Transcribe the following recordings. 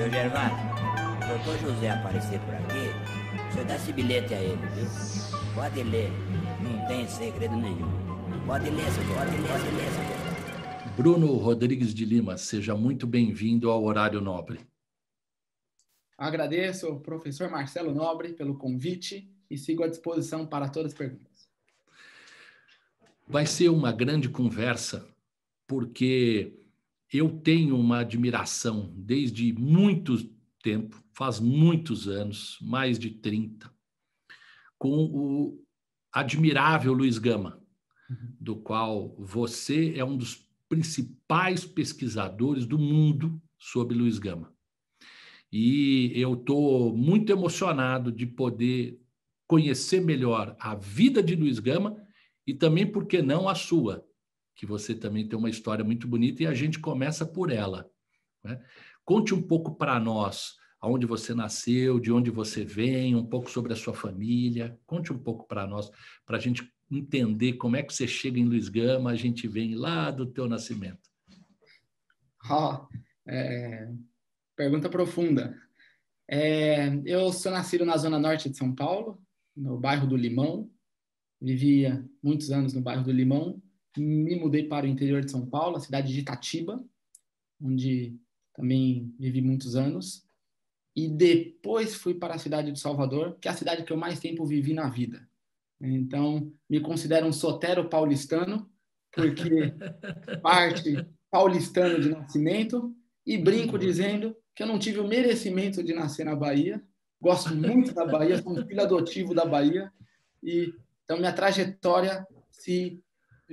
Seu Gervásio, o doutor José aparecer por aqui, você dá esse bilhete a ele, viu? Pode ler, não tem segredo nenhum. Pode ler, pode ler. Bruno Rodrigues de Lima, seja muito bem-vindo ao Horário Nobre. Agradeço ao professor Marcelo Nobre pelo convite e sigo à disposição para todas as perguntas. Vai ser uma grande conversa, porque eu tenho uma admiração desde muito tempo, faz muitos anos, mais de 30, com o admirável Luiz Gama, do qual você é um dos principais pesquisadores do mundo sobre Luiz Gama. E eu estou muito emocionado de poder conhecer melhor a vida de Luiz Gama e também, por que não, a sua, que você também tem uma história muito bonita e a gente começa por ela, né? Conte um pouco para nós aonde você nasceu, de onde você vem, um pouco sobre a sua família. Conte um pouco para nós, para a gente entender como é que você chega em Luiz Gama, a gente vem lá do teu nascimento. Pergunta profunda. Eu sou nascido na zona norte de São Paulo, no bairro do Limão. Vivia muitos anos no bairro do Limão. Me mudei para o interior de São Paulo, a cidade de Itatiba, onde também vivi muitos anos. E depois fui para a cidade de Salvador, que é a cidade que eu mais tempo vivi na vida. Então, me considero um sotero paulistano, porque parte paulistano de nascimento, e brinco dizendo que eu não tive o merecimento de nascer na Bahia. Gosto muito da Bahia, sou um filho adotivo da Bahia, e então minha trajetória se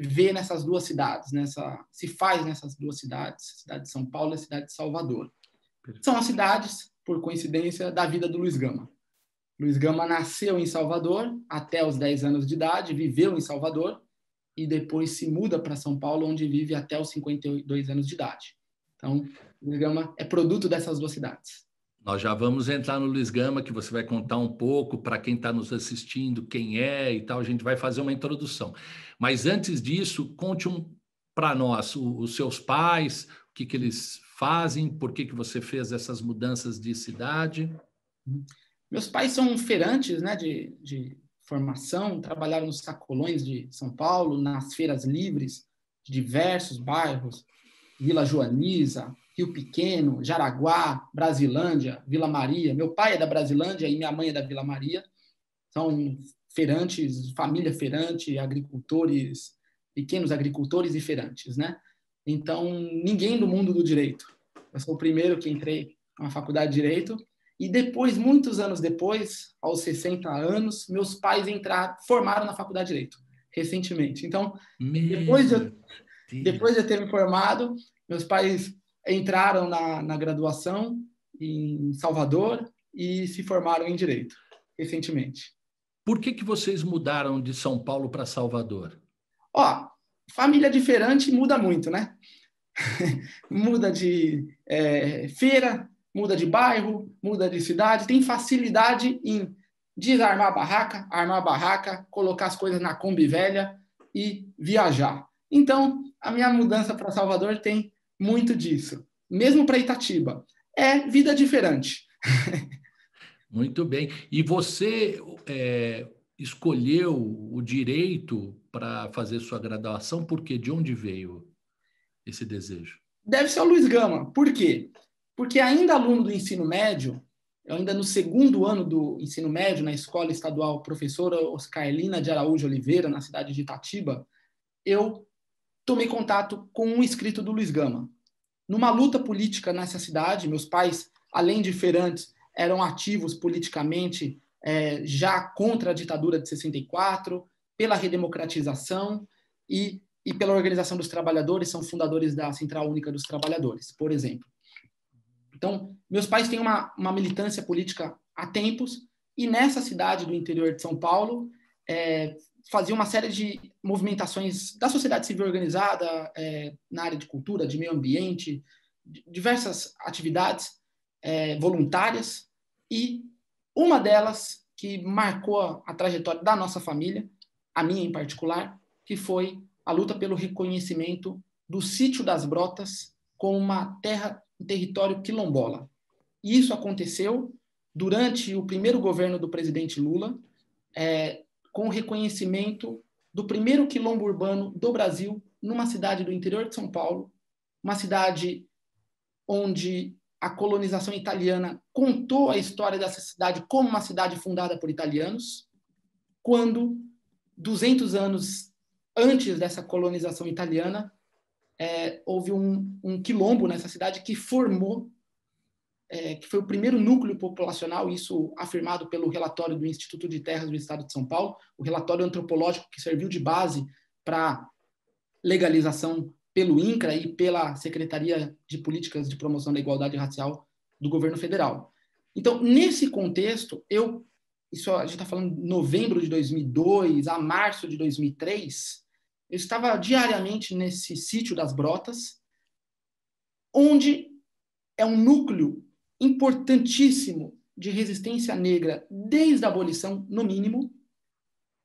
vê nessas duas cidades, se faz nessas duas cidades, a cidade de São Paulo e a cidade de Salvador. São as cidades, por coincidência, da vida do Luiz Gama. Luiz Gama nasceu em Salvador até os 10 anos de idade, viveu em Salvador e depois se muda para São Paulo, onde vive até os 52 anos de idade. Então, Luiz Gama é produto dessas duas cidades. Nós já vamos entrar no Luiz Gama, que você vai contar um pouco para quem está nos assistindo, quem é e tal. A gente vai fazer uma introdução. Mas antes disso, conte para nós os seus pais, o que eles fazem, por que você fez essas mudanças de cidade. Meus pais são feirantes, né, de formação, trabalharam nos sacolões de São Paulo, nas feiras livres de diversos bairros, Vila Joaniza, Rio Pequeno, Jaraguá, Brasilândia, Vila Maria. Meu pai é da Brasilândia e minha mãe é da Vila Maria. São feirantes, família feirante, agricultores, pequenos agricultores e feirantes, né? Então, ninguém do mundo do direito. Eu sou o primeiro que entrei na faculdade de Direito. E depois, muitos anos depois, aos 60 anos, meus pais formaram na faculdade de Direito, recentemente. Então, depois de eu ter me formado, meus pais entraram na graduação em Salvador e se formaram em Direito, recentemente. Por que vocês mudaram de São Paulo para Salvador? Família diferente muda muito, né? Muda de feira, muda de bairro, muda de cidade, tem facilidade em desarmar armar a barraca, colocar as coisas na Kombi velha e viajar. Então, a minha mudança para Salvador tem muito disso. Mesmo para Itatiba. É vida diferente. Muito bem. E você escolheu o direito para fazer sua graduação, por quê? De onde veio esse desejo? Deve ser o Luiz Gama. Por quê? Porque ainda aluno do ensino médio, ainda no segundo ano do ensino médio, na Escola Estadual Professora Oscarlina de Araújo Oliveira, na cidade de Itatiba, eu tomei contato com um escrito do Luiz Gama. Numa luta política nessa cidade, meus pais, além de feirantes, eram ativos politicamente já contra a ditadura de 64, pela redemocratização e pela Organização dos Trabalhadores, são fundadores da Central Única dos Trabalhadores, por exemplo. Então, meus pais têm uma militância política há tempos, e nessa cidade do interior de São Paulo, fazia uma série de movimentações da sociedade civil organizada na área de cultura, de meio ambiente, diversas atividades voluntárias, e uma delas que marcou a trajetória da nossa família, a minha em particular, que foi a luta pelo reconhecimento do Sítio das Brotas como uma terra, um território quilombola. isso aconteceu durante o primeiro governo do presidente Lula, com o reconhecimento do primeiro quilombo urbano do Brasil, numa cidade do interior de São Paulo, uma cidade onde a colonização italiana contou a história dessa cidade como uma cidade fundada por italianos, quando, 200 anos antes dessa colonização italiana, houve um quilombo nessa cidade que formou, que foi o primeiro núcleo populacional, isso afirmado pelo relatório do Instituto de Terras do Estado de São Paulo, o relatório antropológico que serviu de base para legalização pelo INCRA e pela Secretaria de Políticas de Promoção da Igualdade Racial do governo federal. Então, nesse contexto, isso a gente está falando de novembro de 2002 a março de 2003, eu estava diariamente nesse sítio das Brotas, onde é um núcleo importantíssimo de resistência negra desde a abolição, no mínimo,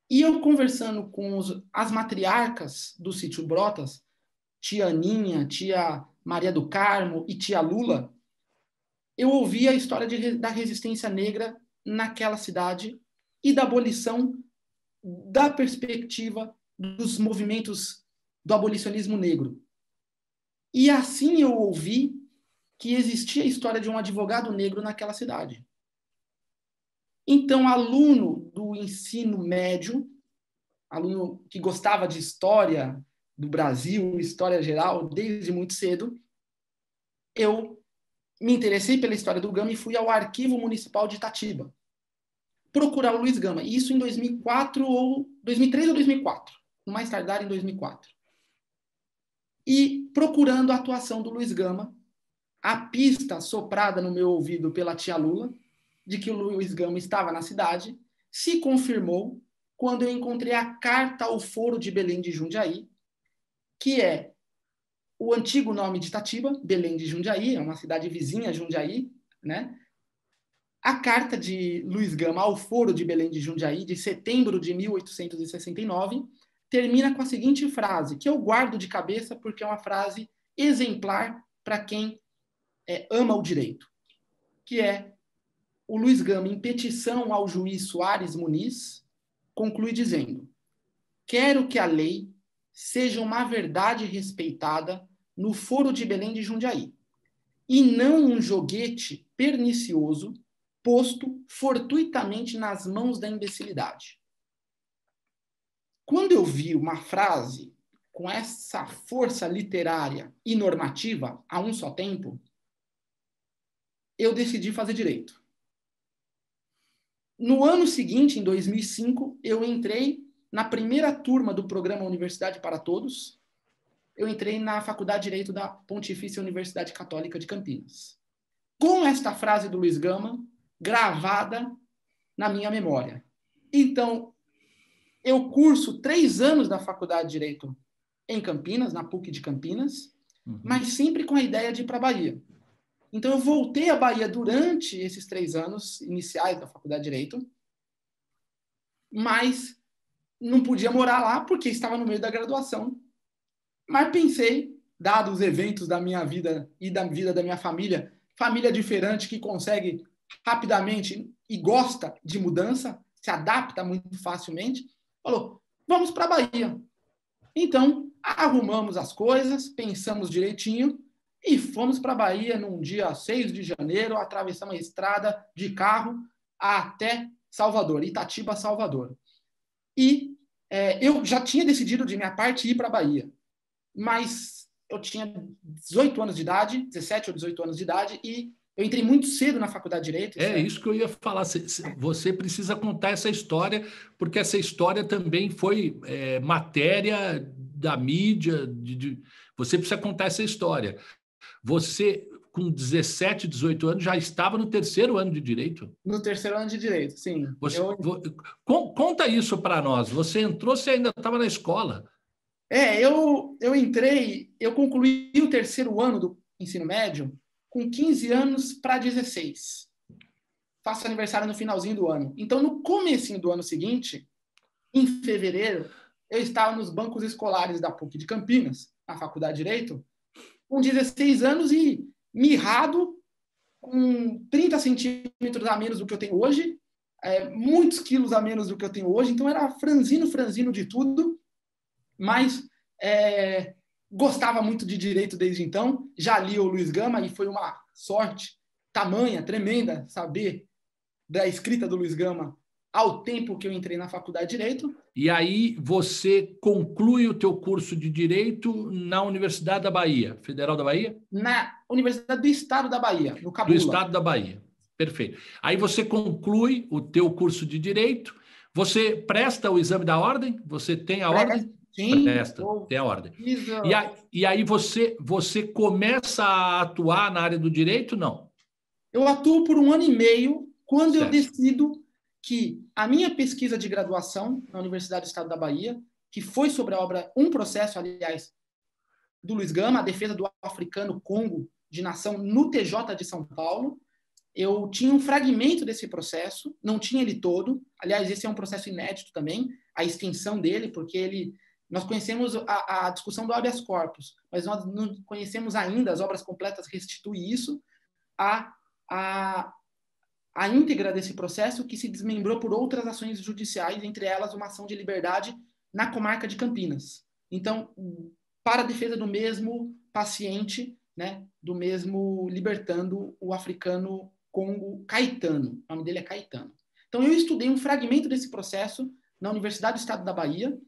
e eu conversando com as matriarcas do sítio Brotas, tia Aninha, tia Maria do Carmo e tia Lula, eu ouvi a história da resistência negra naquela cidade e da abolição da perspectiva dos movimentos do abolicionismo negro. E assim eu ouvi que existia a história de um advogado negro naquela cidade. Então, aluno do ensino médio, aluno que gostava de história do Brasil, história geral, desde muito cedo, eu me interessei pela história do Gama e fui ao Arquivo Municipal de Itatiba procurar o Luiz Gama. Isso em 2003 ou 2004, no mais tardar em 2004. E procurando a atuação do Luiz Gama, a pista soprada no meu ouvido pela tia Lula, de que o Luiz Gama estava na cidade, se confirmou quando eu encontrei a carta ao Foro de Belém de Jundiaí, que é o antigo nome de Itatiba, Belém de Jundiaí, é uma cidade vizinha a Jundiaí, né? A carta de Luiz Gama ao Foro de Belém de Jundiaí, de setembro de 1869, termina com a seguinte frase, que eu guardo de cabeça porque é uma frase exemplar para quem ama o direito, que é: o Luiz Gama, em petição ao juiz Soares Muniz, conclui dizendo: quero que a lei seja uma verdade respeitada no Foro de Belém de Jundiaí, e não um joguete pernicioso posto fortuitamente nas mãos da imbecilidade. Quando eu vi uma frase com essa força literária e normativa a um só tempo, eu decidi fazer direito. No ano seguinte, em 2005, eu entrei na primeira turma do programa Universidade para Todos. Eu entrei na Faculdade de Direito da Pontifícia Universidade Católica de Campinas, com esta frase do Luiz Gama gravada na minha memória. Então, eu curso 3 anos da Faculdade de Direito em Campinas, na PUC de Campinas, mas sempre com a ideia de ir para a Bahia. Então, eu voltei à Bahia durante esses 3 anos iniciais da Faculdade de Direito, mas não podia morar lá porque estava no meio da graduação. Mas pensei, dados os eventos da minha vida e da vida da minha família diferente que consegue rapidamente e gosta de mudança, se adapta muito facilmente, falou, vamos para a Bahia. Então, arrumamos as coisas, pensamos direitinho e fomos para a Bahia num dia 6 de janeiro, atravessamos a estrada de carro até Salvador, Itatiba, Salvador. E eu já tinha decidido de minha parte ir para a Bahia, mas eu tinha 18 anos de idade, 17 ou 18 anos de idade, e eu entrei muito cedo na Faculdade de Direito. Isso que eu ia falar. Você precisa contar essa história, porque essa história também foi matéria da mídia. Você precisa contar essa história. Você, com 17, 18 anos, já estava no 3º ano de Direito? No 3º ano de Direito, sim. Conta isso para nós. Você entrou, você ainda estava na escola. Eu entrei, eu concluí o 3º ano do ensino médio com 15 anos para 16. Faço aniversário no finalzinho do ano. Então, no comecinho do ano seguinte, em fevereiro, eu estava nos bancos escolares da PUC de Campinas, na Faculdade de Direito, com 16 anos e mirrado com 30 centímetros a menos do que eu tenho hoje, muitos quilos a menos do que eu tenho hoje, então era franzino de tudo, mas gostava muito de direito desde então, já li o Luiz Gama e foi uma sorte tamanha, tremenda, saber da escrita do Luiz Gama ao tempo que eu entrei na faculdade de Direito. E aí você conclui o teu curso de Direito na Universidade da Bahia, Federal da Bahia? Na Universidade do Estado da Bahia, no Cabula. Do Estado da Bahia, perfeito. Aí você conclui o teu curso de Direito, você presta o exame da ordem? Você tem a ordem? Sim. Presta, tem a ordem. E aí você começa a atuar na área do Direito, não? Eu atuo por 1 ano e meio, quando eu decido que a minha pesquisa de graduação na Universidade do Estado da Bahia, que foi sobre a obra, um processo, aliás, do Luiz Gama, a defesa do africano Congo de nação no TJ de São Paulo, eu tinha um fragmento desse processo, não tinha ele todo, aliás, esse é um processo inédito também, a extensão dele, porque nós conhecemos a discussão do habeas corpus, mas nós não conhecemos ainda, as obras completas restituem isso, a íntegra desse processo, que se desmembrou por outras ações judiciais, entre elas uma ação de liberdade na comarca de Campinas. Então, para a defesa do mesmo paciente, né, do mesmo libertando o africano Congo Caetano. O nome dele é Caetano. Então, eu estudei um fragmento desse processo na Universidade do Estado da Bahia,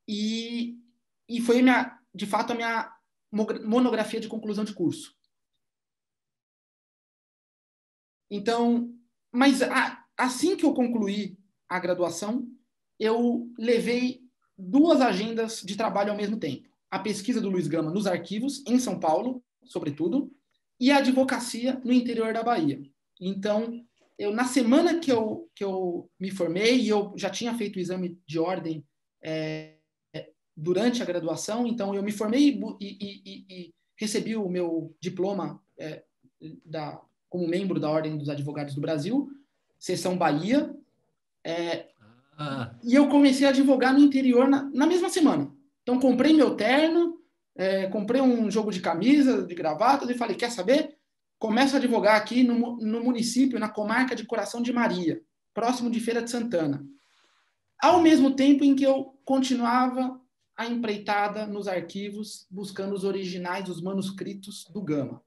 e foi, de fato, a minha monografia de conclusão de curso. Então, mas assim que eu concluí a graduação, eu levei 2 agendas de trabalho ao mesmo tempo. A pesquisa do Luiz Gama nos arquivos, em São Paulo, sobretudo, e a advocacia no interior da Bahia. Então, na semana que eu me formei, e eu já tinha feito o exame de ordem durante a graduação, então eu me formei e recebi o meu diploma como membro da Ordem dos Advogados do Brasil, seção Bahia, e eu comecei a advogar no interior na mesma semana. Então, comprei meu terno, comprei um jogo de camisa, de gravatas, e falei, quer saber? Começo a advogar aqui no município, na comarca de Coração de Maria, próximo de Feira de Santana. Ao mesmo tempo em que eu continuava a empreitada nos arquivos, buscando os originais, os manuscritos do Gama.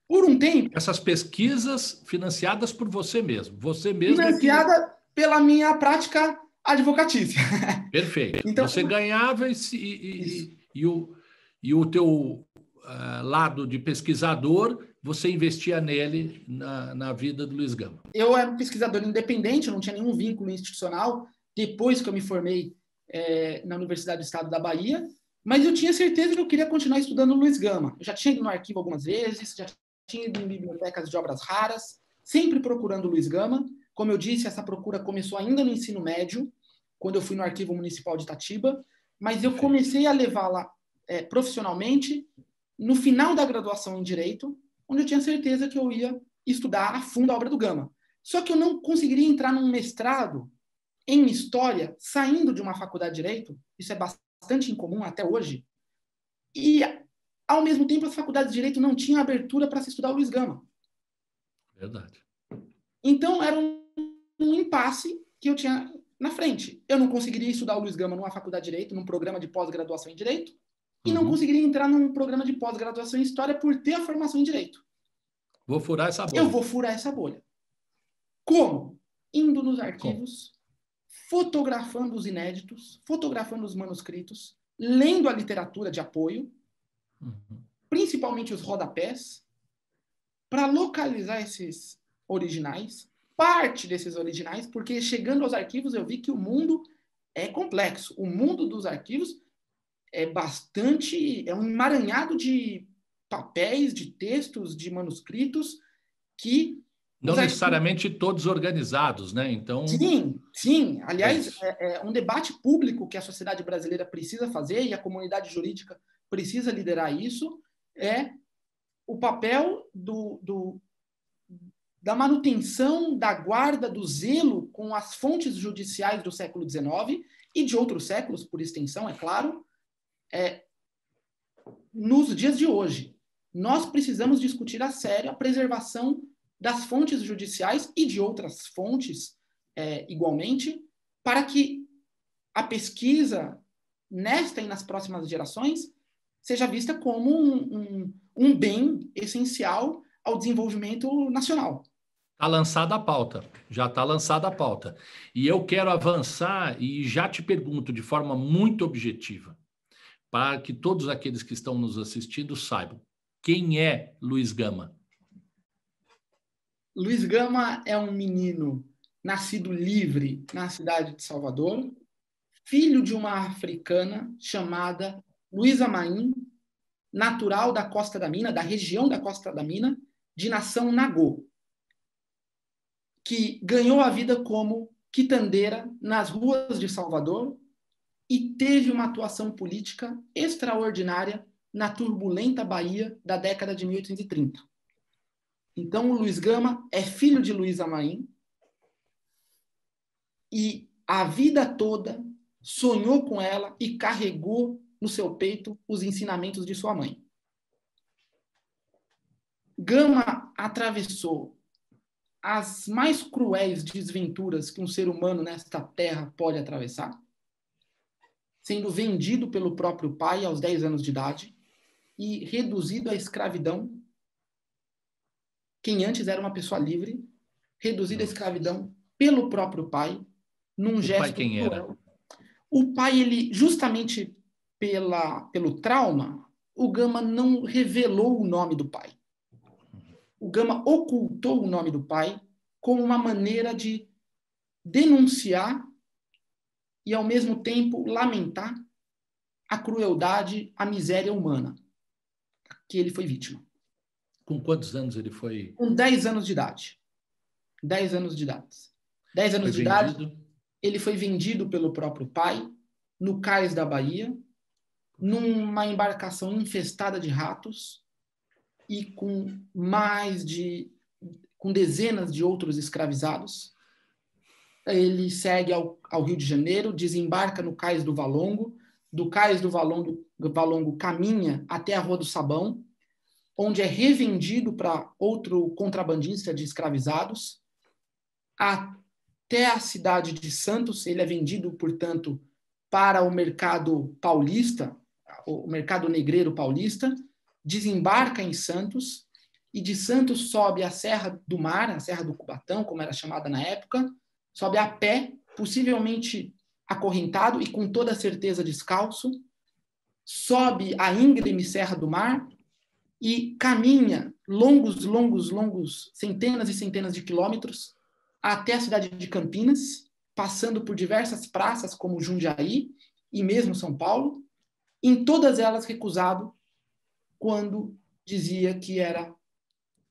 Por um tempo... Essas pesquisas financiadas por você mesmo. Você mesmo financiada pela minha prática advocatícia. Perfeito. Então, você ganhava e o teu lado de pesquisador, você investia nele na vida do Luiz Gama. Eu era um pesquisador independente, eu não tinha nenhum vínculo institucional, depois que eu me formei na Universidade do Estado da Bahia, mas eu tinha certeza que eu queria continuar estudando o Luiz Gama. Eu já tinha ido no arquivo algumas vezes, já tinha ido em bibliotecas de obras raras, sempre procurando o Luiz Gama. Como eu disse, essa procura começou ainda no ensino médio, quando eu fui no Arquivo Municipal de Itatiba, mas eu comecei a levá-la profissionalmente no final da graduação em Direito, onde eu tinha certeza que eu ia estudar a fundo a obra do Gama. Só que eu não conseguiria entrar num mestrado em História, saindo de uma faculdade de Direito, isso é bastante incomum até hoje, e, ao mesmo tempo, as faculdades de Direito não tinham abertura para se estudar o Luiz Gama. Verdade. Então, era um impasse que eu tinha na frente. Eu não conseguiria estudar o Luiz Gama numa faculdade de Direito, num programa de pós-graduação em Direito, e não conseguiria entrar num programa de pós-graduação em História por ter a formação em Direito. Vou furar essa bolha. Eu vou furar essa bolha. Como? Indo nos arquivos, fotografando os inéditos, fotografando os manuscritos, lendo a literatura de apoio, principalmente os rodapés, para localizar esses originais, parte desses originais, porque chegando aos arquivos eu vi que o mundo é complexo. O mundo dos arquivos é um emaranhado de papéis, de textos, de manuscritos que... Não necessariamente todos organizados, né? Então... Sim. Aliás, é um debate público que a sociedade brasileira precisa fazer e a comunidade jurídica precisa liderar isso, é o papel da manutenção, da guarda, do zelo com as fontes judiciais do século XIX e de outros séculos, por extensão, é claro, nos dias de hoje. nós precisamos discutir a sério a preservação das fontes judiciais e de outras fontes, igualmente, para que a pesquisa, nesta e nas próximas gerações, seja vista como um bem essencial ao desenvolvimento nacional. Está lançada a pauta, já está lançada a pauta. E eu quero avançar e já te pergunto de forma muito objetiva, para que todos aqueles que estão nos assistindo saibam, quem é Luiz Gama? Luiz Gama é um menino nascido livre na cidade de Salvador, filho de uma africana chamada Luísa Maim, natural da Costa da Mina, da região da Costa da Mina, de nação Nagô, que ganhou a vida como quitandeira nas ruas de Salvador e teve uma atuação política extraordinária na turbulenta Bahia da década de 1830. Então, o Luiz Gama é filho de Luísa Maim e a vida toda sonhou com ela e carregou no seu peito os ensinamentos de sua mãe. Gama atravessou as mais cruéis desventuras que um ser humano nesta terra pode atravessar, sendo vendido pelo próprio pai aos 10 anos de idade e reduzido à escravidão. Quem antes era uma pessoa livre, reduzido à escravidão pelo próprio pai, num gesto. O pai quem era? O pai, ele, justamente pelo trauma, o Gama não revelou o nome do pai. O Gama ocultou o nome do pai como uma maneira de denunciar e, ao mesmo tempo, lamentar a crueldade, a miséria humana que ele foi vítima. Com quantos anos ele foi? Com 10 anos de idade. 10 anos de idade. 10 anos de idade, ele foi vendido pelo próprio pai no cais da Bahia, numa embarcação infestada de ratos e com dezenas de outros escravizados. Ele segue ao Rio de Janeiro, desembarca no cais do Valongo, do cais do Valongo caminha até a Rua do Sabão, onde é revendido para outro contrabandista de escravizados, até a cidade de Santos. Ele é vendido, portanto, para o mercado paulista, o mercado negreiro paulista, desembarca em Santos, e de Santos sobe a Serra do Mar, a Serra do Cubatão, como era chamada na época, sobe a pé, possivelmente acorrentado e com toda certeza descalço, sobe a íngreme Serra do Mar e caminha longos, centenas e centenas de quilômetros até a cidade de Campinas, passando por diversas praças como Jundiaí e mesmo São Paulo, em todas elas recusado quando dizia que era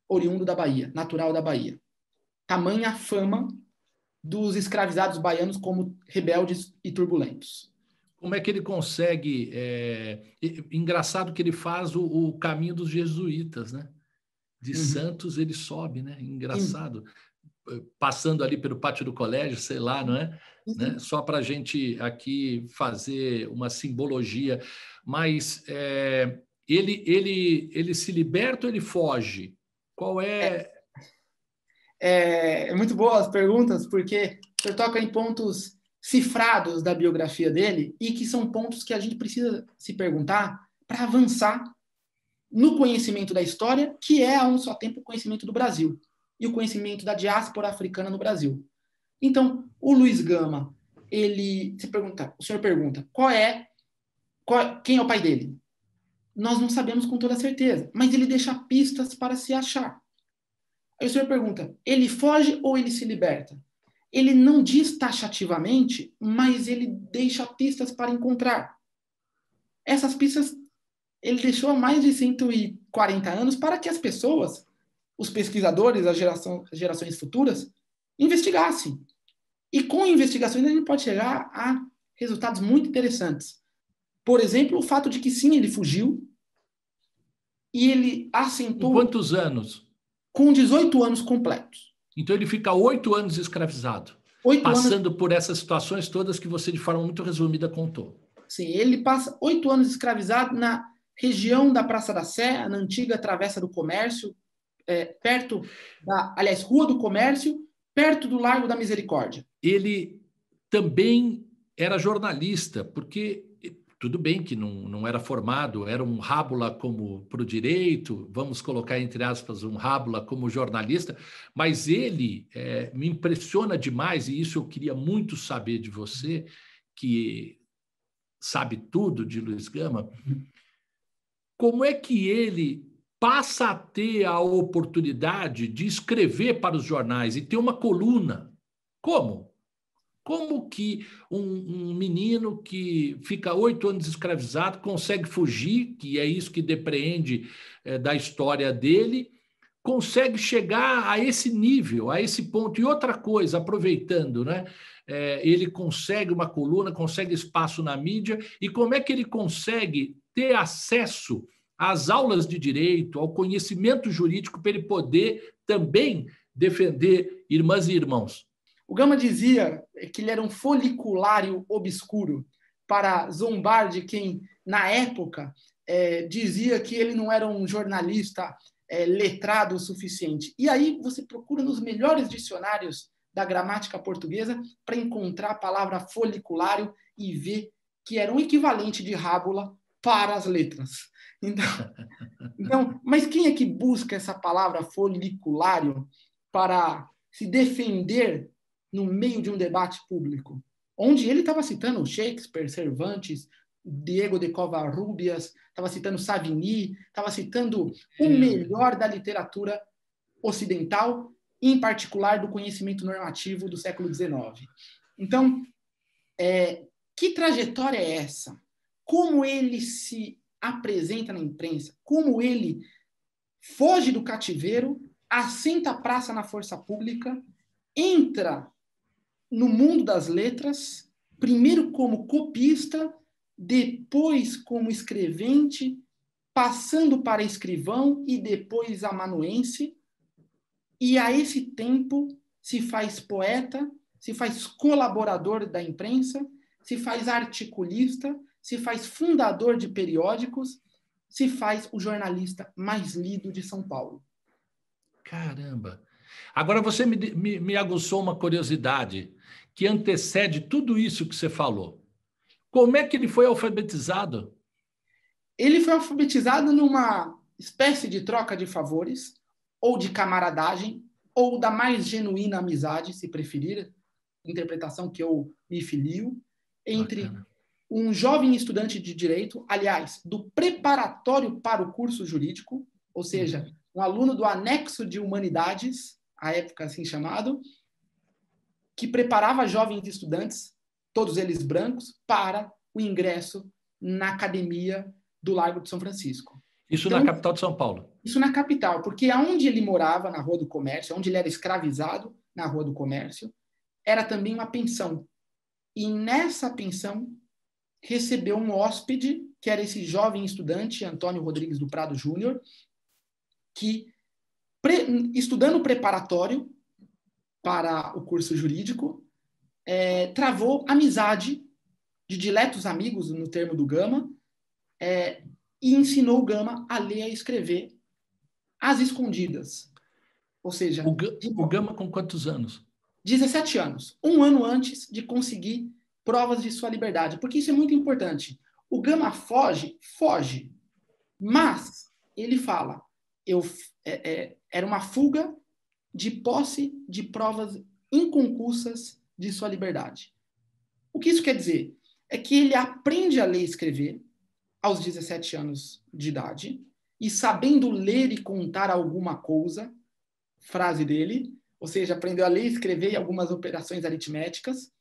oriundo da Bahia, natural da Bahia. Tamanha a fama dos escravizados baianos como rebeldes e turbulentos. Como é que ele consegue... Engraçado que ele faz o caminho dos jesuítas, né? De Santos ele sobe, né? Engraçado. Passando ali pelo pátio do colégio, sei lá, não é? Né? Só para a gente aqui fazer uma simbologia. Mas ele se liberta ou ele foge? Qual é... É muito boas as perguntas, porque o senhor toca em pontos cifrados da biografia dele e que são pontos que a gente precisa se perguntar para avançar no conhecimento da história, que é, a um só tempo, o conhecimento do Brasil e o conhecimento da diáspora africana no Brasil. Então, o Luiz Gama, o senhor pergunta, quem é o pai dele? Nós não sabemos com toda certeza, mas ele deixa pistas para se achar. Aí o senhor pergunta, ele foge ou ele se liberta? Ele não diz taxativamente, mas ele deixa pistas para encontrar. Essas pistas ele deixou há mais de 140 anos para que as pessoas, os pesquisadores, as gerações futuras, investigassem. E com investigações a gente pode chegar a resultados muito interessantes. Por exemplo, o fato de que sim, ele fugiu e ele assentou... Com quantos anos? Com 18 anos completos. Então ele fica 8 anos escravizado, passando por essas situações todas que você, de forma muito resumida, contou. Sim, ele passa 8 anos escravizado região da Praça da Sé, na antiga Travessa do Comércio, perto da, aliás, Rua do Comércio, perto do Largo da Misericórdia. Ele também era jornalista, porque tudo bem que não era formado, era um rábula como para o direito, vamos colocar entre aspas um rábula como jornalista, mas ele me impressiona demais, e isso eu queria muito saber de você, que sabe tudo de Luiz Gama, como é que ele passa a ter a oportunidade de escrever para os jornais e ter uma coluna? Como? Como que um menino que fica 8 anos escravizado consegue fugir, que é isso que depreende da história dele, consegue chegar a esse nível, a esse ponto? E outra coisa, aproveitando, né? Ele consegue uma coluna, consegue espaço na mídia, e como é que ele consegue ter acesso às aulas de direito, ao conhecimento jurídico, para ele poder também defender irmãs e irmãos? O Gama dizia que ele era um foliculário obscuro, para zombar de quem, na época, dizia que ele não era um jornalista letrado o suficiente. E aí você procura nos melhores dicionários da gramática portuguesa para encontrar a palavra foliculário e ver que era um equivalente de rábula para as letras. Então, mas quem é que busca essa palavra foliculário para se defender no meio de um debate público? Onde ele estava citando Shakespeare, Cervantes, Diego de Covarrubias, estava citando Savigny, estava citando o melhor da literatura ocidental, em particular do conhecimento normativo do século XIX. Então, que trajetória é essa? Como ele se apresenta na imprensa? Como ele foge do cativeiro, assenta a praça na força pública, entra no mundo das letras, primeiro como copista, depois como escrevente, passando para escrivão e depois amanuense, e a esse tempo se faz poeta, se faz colaborador da imprensa, se faz articulista, se faz fundador de periódicos, se faz o jornalista mais lido de São Paulo. Caramba! Agora você me aguçou uma curiosidade que antecede tudo isso que você falou. Como é que ele foi alfabetizado? Ele foi alfabetizado numa espécie de troca de favores, ou de camaradagem, ou da mais genuína amizade, se preferir, interpretação que eu me filio, entre Bacana. um jovem estudante de direito, aliás, do preparatório para o curso jurídico, ou seja, um aluno do anexo de humanidades, à época assim chamado, que preparava jovens estudantes, todos eles brancos, para o ingresso na academia do Largo de São Francisco. Isso Então, na capital de São Paulo? Isso na capital, porque aonde ele morava, na Rua do Comércio, onde ele era escravizado, na Rua do Comércio, era também uma pensão. E nessa pensão recebeu um hóspede, que era esse jovem estudante, Antônio Rodrigues do Prado Júnior, que, estudando preparatório para o curso jurídico, travou amizade de diletos amigos, no termo do Gama, e ensinou o Gama a ler e a escrever às escondidas. Ou seja, o Gama com quantos anos? 17 anos. Um ano antes de conseguir provas de sua liberdade. Porque isso é muito importante. O Gama foge, mas ele fala, era uma fuga de posse de provas inconcussas de sua liberdade. O que isso quer dizer? É que ele aprende a ler e escrever aos 17 anos de idade, e sabendo ler e contar alguma coisa, frase dele, ou seja, aprendeu a ler e escrever algumas operações aritméticas,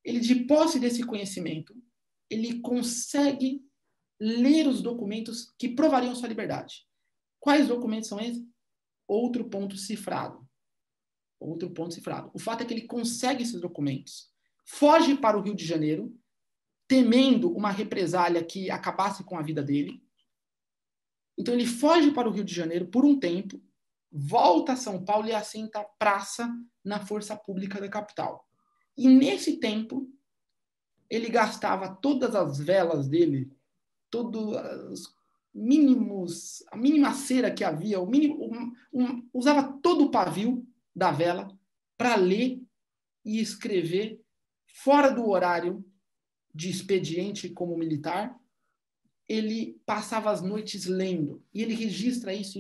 ele, de posse desse conhecimento, ele consegue ler os documentos que provariam sua liberdade. Quais documentos são esses? Outro ponto cifrado. O fato é que ele consegue esses documentos, foge para o Rio de Janeiro, temendo uma represália que acabasse com a vida dele. Então ele foge para o Rio de Janeiro por um tempo, volta a São Paulo e assenta a praça na força pública da capital. E nesse tempo, ele gastava todas as velas dele, todos a mínima cera que havia, usava todo o pavio da vela para ler e escrever fora do horário de expediente como militar. Ele passava as noites lendo, e ele registra isso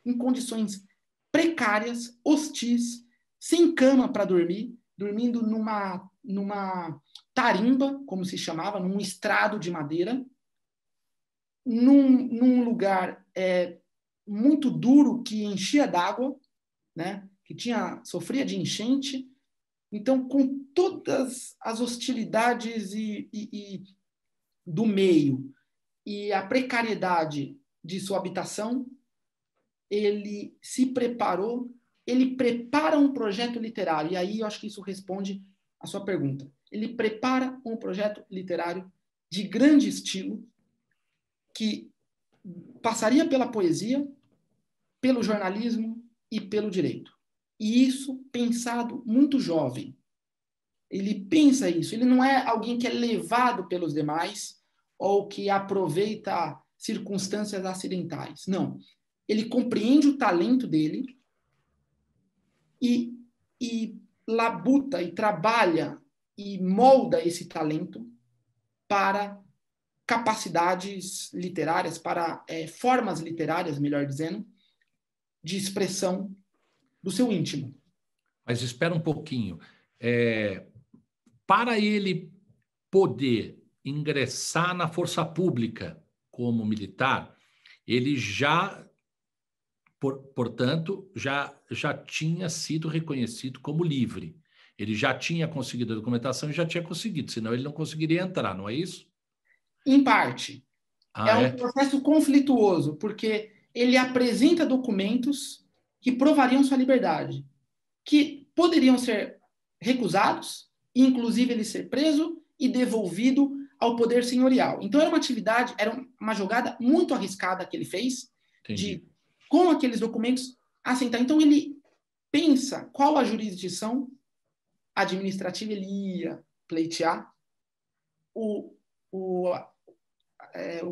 em condições precárias, hostis, sem cama para dormir, dormindo numa tarimba, como se chamava, num estrado de madeira, num lugar muito duro que enchia d'água, né? Que sofria de enchente. Então, com todas as hostilidades do meio e a precariedade de sua habitação, ele se preparou, ele prepara um projeto literário, e aí eu acho que isso responde à sua pergunta. Ele prepara um projeto literário de grande estilo, que passaria pela poesia, pelo jornalismo e pelo direito. E isso pensado muito jovem. Ele pensa isso, ele não é alguém que é levado pelos demais ou que aproveita circunstâncias acidentais. Não. Ele compreende o talento dele e labuta e trabalha e molda esse talento para capacidades literárias, para formas literárias, melhor dizendo, de expressão do seu íntimo. Mas espera um pouquinho. Para ele poder ingressar na força pública como militar, ele já, portanto, já tinha sido reconhecido como livre. Ele já tinha conseguido a documentação e já tinha conseguido, senão ele não conseguiria entrar, não é isso? Em parte. Um processo conflituoso, porque ele apresenta documentos que provariam sua liberdade, que poderiam ser recusados, inclusive ele ser preso e devolvido ao poder senhorial. Então era uma jogada muito arriscada que ele fez, de, com aqueles documentos, assentar. Então ele pensa qual a jurisdição administrativa ele ia pleitear o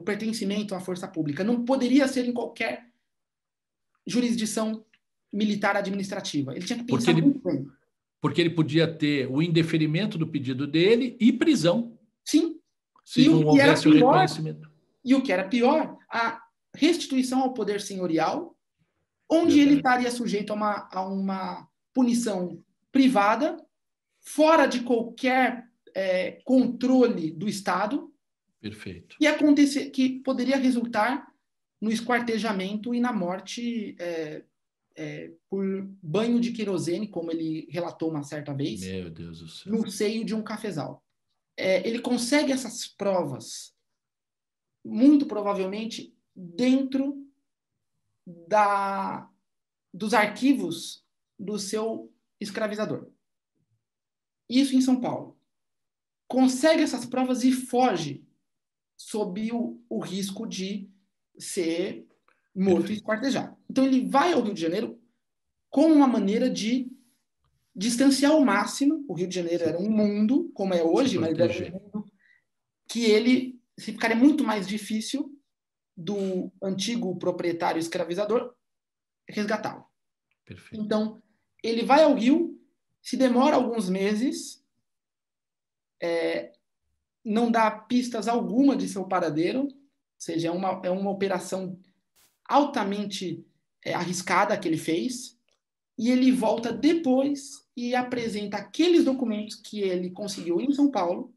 pertencimento à força pública. Não poderia ser em qualquer jurisdição militar administrativa. Ele tinha que pensar muito bem. Porque ele podia ter o indeferimento do pedido dele e prisão. Sim. Se não houvesse o reconhecimento. E o que era pior, a restituição ao poder senhorial, onde ele estaria sujeito a uma punição privada, fora de qualquer controle do Estado. Perfeito. Que poderia resultar no esquartejamento e na morte por banho de querosene, como ele relatou uma certa vez. Meu Deus do céu. No seio de um cafezal. Ele consegue essas provas, muito provavelmente, dentro dos arquivos do seu escravizador. Isso em São Paulo. Consegue essas provas e foge sob o risco de ser morto e esquartejado. Então ele vai ao Rio de Janeiro como uma maneira de distanciar ao máximo. O Rio de Janeiro era um mundo, como é hoje, mas era um mundo que ele ficaria muito mais difícil do antigo proprietário escravizador resgatá-lo. Então ele vai ao Rio, se demora alguns meses, não dá pistas alguma de seu paradeiro, ou seja, é uma operação altamente arriscada que ele fez, e ele volta depois e apresenta aqueles documentos que ele conseguiu em São Paulo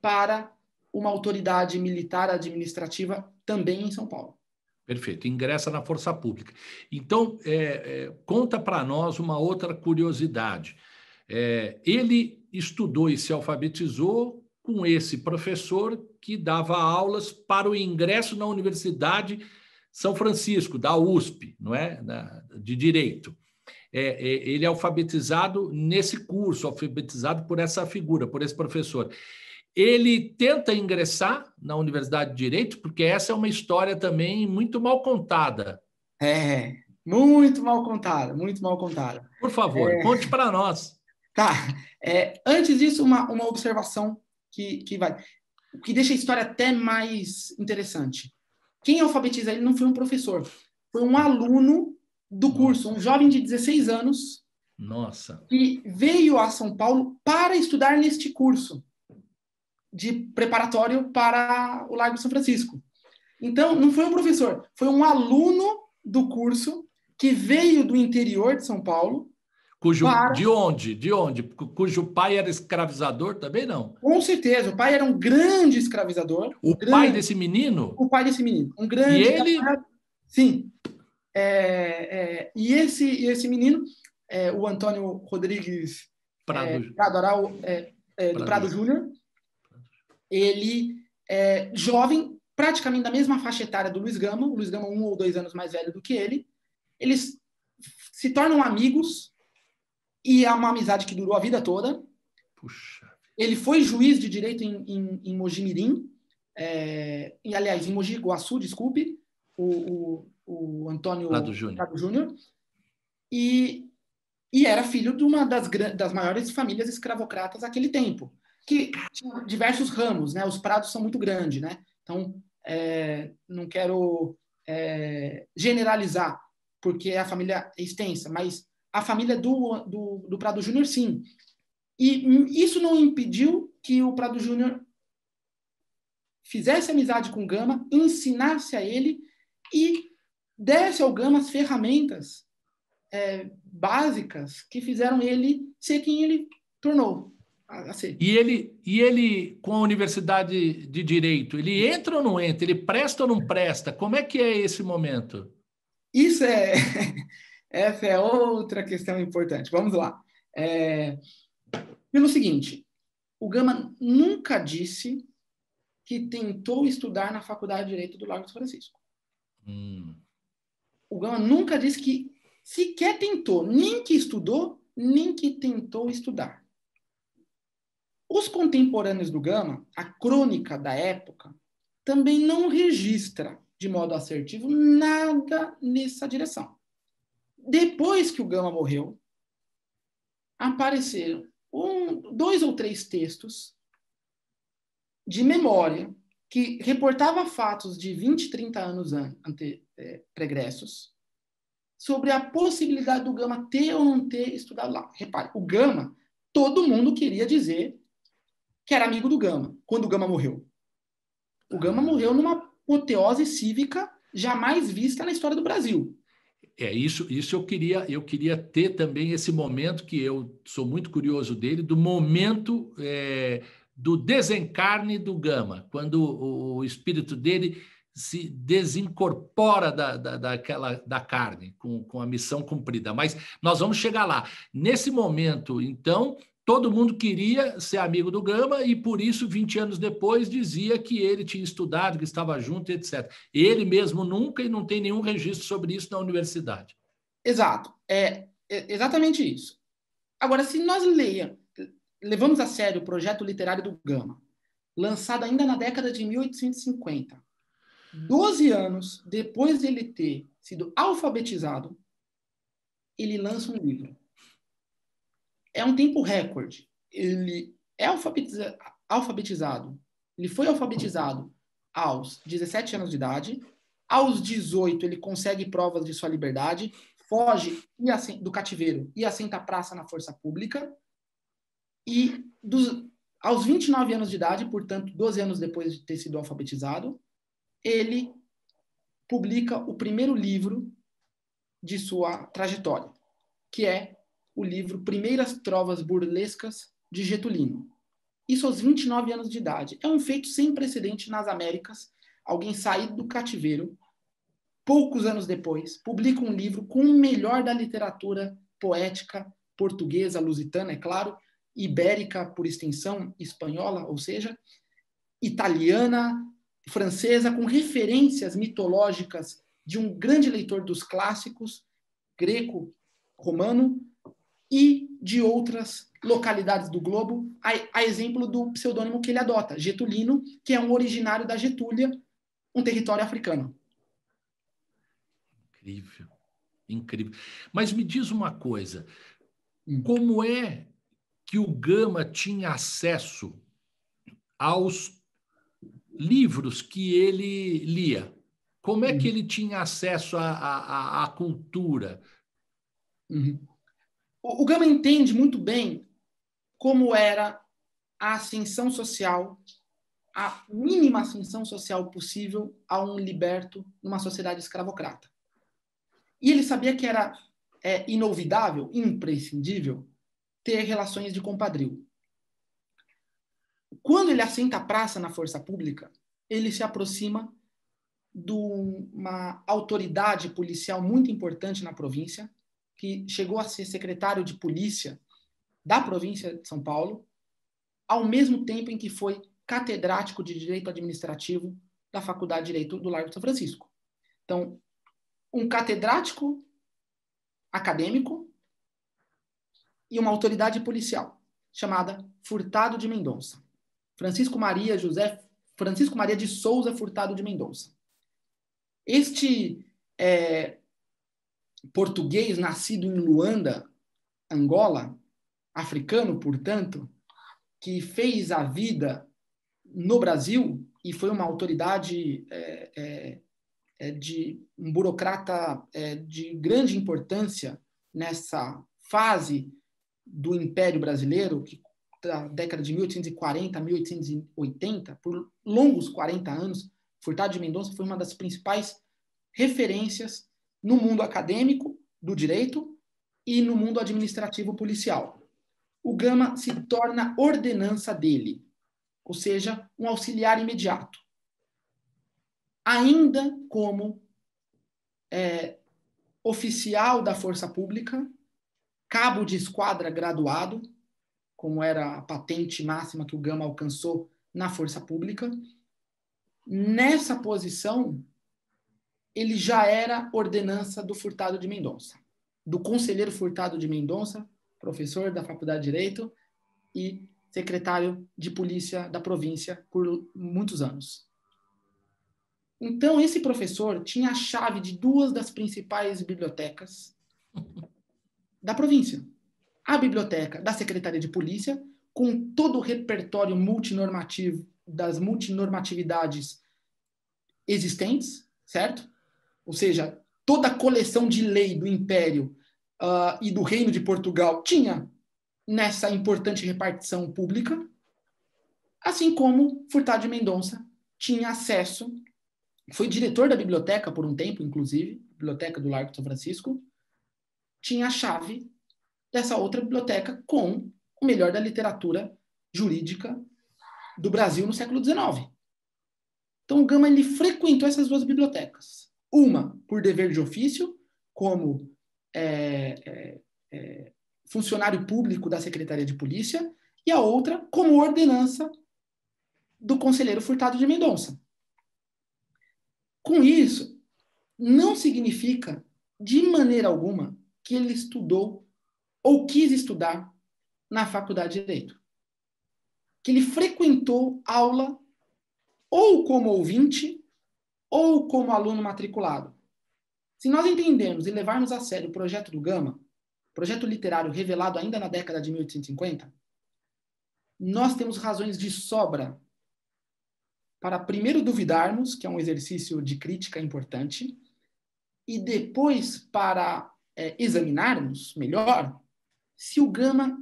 para uma autoridade militar administrativa também em São Paulo. Perfeito, ingressa na força pública. Então, conta para nós uma outra curiosidade. Ele estudou e se alfabetizou com esse professor que dava aulas para o ingresso na Universidade São Francisco, da USP, não é? De Direito. Ele é alfabetizado nesse curso, alfabetizado por essa figura, por esse professor. Ele tenta ingressar na Universidade de Direito, porque essa é uma história também muito mal contada. Muito mal contada, muito mal contada. Por favor, conte para nós. Tá. Antes disso, uma observação que vai. o que deixa a história até mais interessante. Quem alfabetiza ele não foi um professor, foi um aluno do curso, um jovem de 16 anos, Nossa. que veio a São Paulo para estudar neste curso de preparatório para o Largo São Francisco. Então, não foi um professor, foi um aluno do curso que veio do interior de São Paulo. De onde? De onde? Cujo pai era escravizador também, não? Com certeza, o pai era um grande escravizador. Pai desse menino? O pai desse menino. Um grande... E ele... Sim. E esse menino, o Antônio Rodrigues Prado do Prado Júnior, ele é jovem, praticamente da mesma faixa etária do Luiz Gama, o Luiz Gama 1 ou 2 anos mais velho do que ele. Eles se tornam amigos e é uma amizade que durou a vida toda. Puxa. Ele foi juiz de direito em Mogi Mirim, aliás, em Mogi Guaçu, desculpe, o Antônio Prado Júnior. E era filho de uma das maiores famílias escravocratas daquele tempo, que tinha diversos ramos, né? Os prados são muito grandes, né? Então, não quero generalizar, porque a família é extensa, mas a família do Prado Júnior, sim. E isso não impediu que o Prado Júnior fizesse amizade com o Gama, ensinasse a ele e desse ao Gama as ferramentas básicas que fizeram ele ser quem ele tornou a ser. E ele, com a Universidade de Direito, ele entra ou não entra? Ele presta ou não presta? Como é que é esse momento? Isso essa é outra questão importante. Vamos lá. Pelo seguinte, o Gama nunca disse que tentou estudar na Faculdade de Direito do Largo de São Francisco. O Gama nunca disse que sequer tentou, nem que estudou, nem que tentou estudar. Os contemporâneos do Gama, a crônica da época, também não registra de modo assertivo nada nessa direção. Depois que o Gama morreu, apareceram 2 ou 3 textos de memória que reportava fatos de 20, 30 anos pregressos sobre a possibilidade do Gama ter ou não ter estudado lá. Repare, o Gama, todo mundo queria dizer que era amigo do Gama, quando o Gama morreu. O Gama morreu numa apoteose cívica jamais vista na história do Brasil. Isso eu queria ter também esse momento, que eu sou muito curioso dele, do momento do desencarne do Gama, quando o espírito dele se desincorpora da carne, com a missão cumprida. Mas nós vamos chegar lá. Nesse momento, então, todo mundo queria ser amigo do Gama e, por isso, 20 anos depois, dizia que ele tinha estudado, que estava junto, etc. Ele mesmo nunca, e não tem nenhum registro sobre isso na universidade. Exato. É exatamente isso. Agora, se nós levamos a sério o projeto literário do Gama, lançado ainda na década de 1850, 12 anos depois de ele ter sido alfabetizado, ele lança um livro. É um tempo recorde. Ele é alfabetizado. Ele foi alfabetizado aos 17 anos de idade. Aos 18, ele consegue provas de sua liberdade, foge do cativeiro e assenta a praça na força pública. E aos 29 anos de idade, portanto, 12 anos depois de ter sido alfabetizado, ele publica o primeiro livro de sua trajetória, que é o livro Primeiras Trovas Burlescas de Getulino. Isso aos 29 anos de idade. É um feito sem precedente nas Américas. Alguém sair do cativeiro, poucos anos depois, publica um livro com o melhor da literatura poética portuguesa, lusitana, é claro, ibérica por extensão, espanhola, ou seja, italiana, francesa, com referências mitológicas de um grande leitor dos clássicos, greco-romano, e de outras localidades do globo, a exemplo do pseudônimo que ele adota, Getulino, que é um originário da Getúlia, um território africano. Incrível, incrível. Mas me diz uma coisa, como é que o Gama tinha acesso aos livros que ele lia? Como é que ele tinha acesso à cultura? Uhum. O Gama entende muito bem como era a ascensão social, a mínima ascensão social possível a um liberto numa sociedade escravocrata. E ele sabia que era inolvidável, imprescindível, ter relações de compadrio. Quando ele assenta a praça na força pública, ele se aproxima de uma autoridade policial muito importante na província, que chegou a ser secretário de polícia da província de São Paulo, ao mesmo tempo em que foi catedrático de Direito Administrativo da Faculdade de Direito do Largo de São Francisco. Então, um catedrático acadêmico e uma autoridade policial, chamada Furtado de Mendonça. Francisco Maria de Souza Furtado de Mendonça. Este português nascido em Luanda, Angola, africano, portanto, que fez a vida no Brasil e foi uma autoridade de um burocrata de grande importância nessa fase do Império Brasileiro, que da década de 1840 a 1880, por longos 40 anos, Furtado de Mendonça foi uma das principais referências no mundo acadêmico do direito e no mundo administrativo policial. O Gama se torna ordenança dele, ou seja, um auxiliar imediato. Ainda como oficial da Força Pública, cabo de esquadra graduado, como era a patente máxima que o Gama alcançou na Força Pública. Nessa posição, ele já era ordenança do Furtado de Mendonça, do conselheiro Furtado de Mendonça, professor da Faculdade de Direito e secretário de polícia da província por muitos anos. Então, esse professor tinha a chave de duas das principais bibliotecas da província. A biblioteca da Secretaria de Polícia, com todo o repertório multinormativo das multinormatividades existentes, certo? Ou seja, toda a coleção de lei do Império e do Reino de Portugal tinha nessa importante repartição pública, assim como Furtado de Mendonça tinha acesso, foi diretor da biblioteca por um tempo, inclusive, Biblioteca do Largo de São Francisco, tinha a chave dessa outra biblioteca com o melhor da literatura jurídica do Brasil no século XIX. Então, o Gama ele frequentou essas duas bibliotecas. Uma por dever de ofício, como funcionário público da Secretaria de Polícia, e a outra como ordenança do conselheiro Furtado de Mendonça. Com isso, não significa, de maneira alguma, que ele estudou ou quis estudar na Faculdade de Direito. Que ele frequentou aula ou como ouvinte ou como aluno matriculado. Se nós entendermos e levarmos a sério o projeto do Gama, projeto literário revelado ainda na década de 1850, nós temos razões de sobra para primeiro duvidarmos, que é um exercício de crítica importante, e depois para examinarmos melhor se o Gama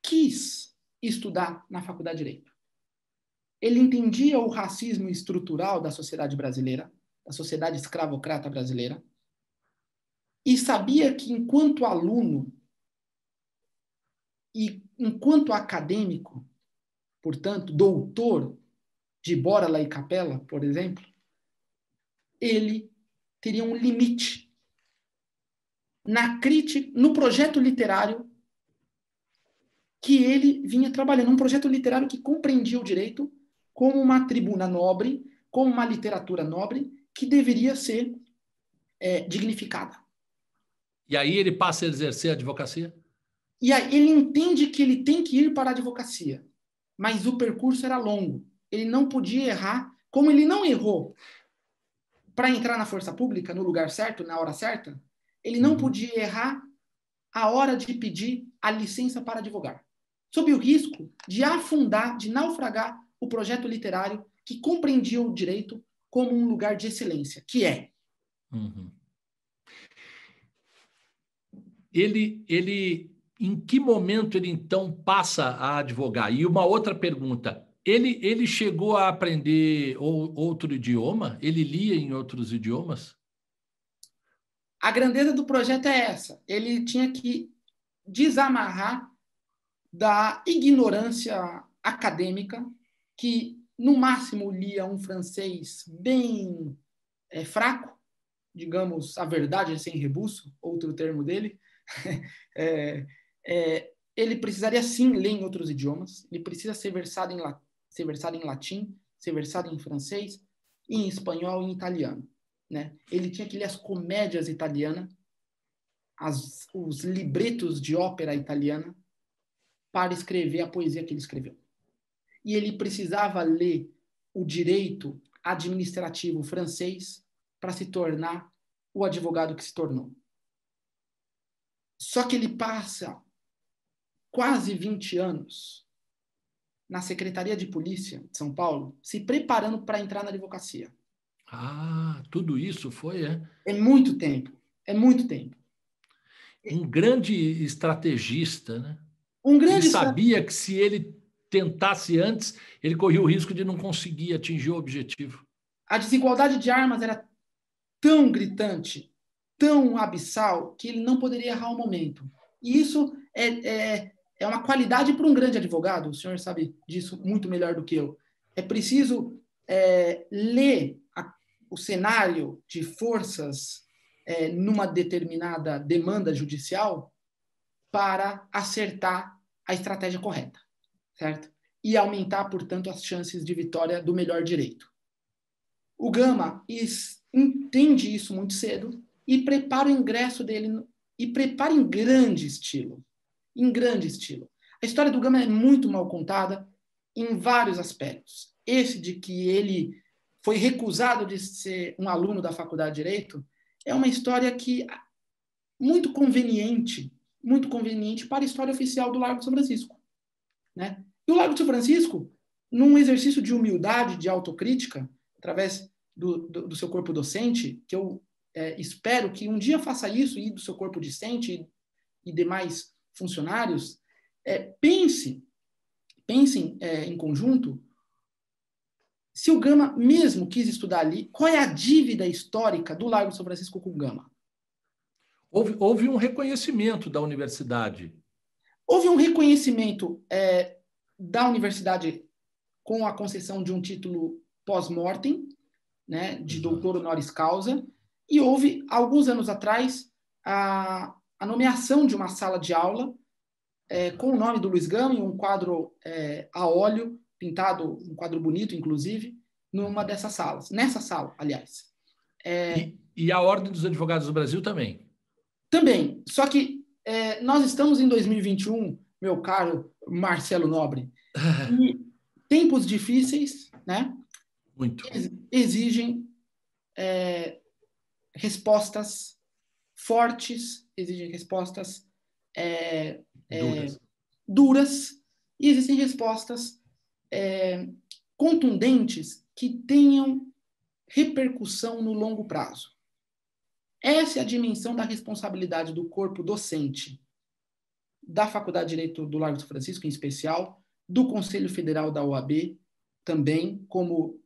quis estudar na Faculdade de Direito. Ele entendia o racismo estrutural da sociedade brasileira, da sociedade escravocrata brasileira, e sabia que enquanto aluno e enquanto acadêmico, portanto, doutor de Bóra e Capella, por exemplo, ele teria um limite na crítica, no projeto literário que ele vinha trabalhando, um projeto literário que compreendia o direito como uma tribuna nobre, como uma literatura nobre, que deveria ser dignificada. E aí ele passa a exercer a advocacia? E aí ele entende que ele tem que ir para a advocacia, mas o percurso era longo. Ele não podia errar, como ele não errou para entrar na força pública, no lugar certo, na hora certa, ele não podia errar a hora de pedir a licença para advogar, sob o risco de afundar, de naufragar o projeto literário que compreendia o direito como um lugar de excelência, que é. Uhum. Em que momento ele, então, passa a advogar? E uma outra pergunta, ele chegou a aprender outro idioma? Ele lia em outros idiomas? A grandeza do projeto é essa. Ele tinha que desamarrar da ignorância acadêmica, que no máximo lia um francês bem fraco, digamos, a verdade sem rebuço, outro termo dele. Ele precisaria sim ler em outros idiomas, ele precisa ser versado em latim, ser versado em francês, em espanhol e em italiano. Né? Ele tinha que ler as comédias italianas, os libretos de ópera italiana, para escrever a poesia que ele escreveu. E ele precisava ler o direito administrativo francês para se tornar o advogado que se tornou. Só que ele passa quase 20 anos na Secretaria de Polícia de São Paulo, se preparando para entrar na advocacia. Ah, tudo isso foi, é? É muito tempo, é muito tempo. Um grande estrategista, né? Ele sabia que se ele tentasse antes, ele corria o risco de não conseguir atingir o objetivo. A desigualdade de armas era tão gritante, tão abissal, que ele não poderia errar o momento. E isso é uma qualidade para um grande advogado, o senhor sabe disso muito melhor do que eu. É preciso ler o cenário de forças numa determinada demanda judicial para acertar a estratégia correta, certo? E aumentar, portanto, as chances de vitória do melhor direito. O Gama entende isso muito cedo e prepara o ingresso dele, e prepara em grande estilo. Em grande estilo. A história do Gama é muito mal contada em vários aspectos. Esse de que ele foi recusado de ser um aluno da Faculdade de Direito é uma história que muito conveniente para a história oficial do Largo de São Francisco. Né? E o Largo de São Francisco, num exercício de humildade, de autocrítica, através do seu corpo docente, que eu espero que um dia faça isso, e do seu corpo discente e demais funcionários, pensem em conjunto, se o Gama mesmo quis estudar ali, qual é a dívida histórica do Largo de São Francisco com o Gama? Houve um reconhecimento da universidade. Houve um reconhecimento da universidade com a concessão de um título pós-mortem, né, de doutor honoris causa, e houve, alguns anos atrás, a nomeação de uma sala de aula com o nome do Luiz Gama em um quadro a óleo, pintado, um quadro bonito, inclusive, numa dessas salas. Nessa sala, aliás. E a Ordem dos Advogados do Brasil também. Também. Só que nós estamos em 2021, meu caro Marcelo Nobre, e tempos difíceis, né? Muito. Exigem respostas fortes, exigem respostas duras, e existem respostas contundentes que tenham repercussão no longo prazo. Essa é a dimensão da responsabilidade do corpo docente da Faculdade de Direito do Largo de São Francisco, em especial, do Conselho Federal da OAB, também, como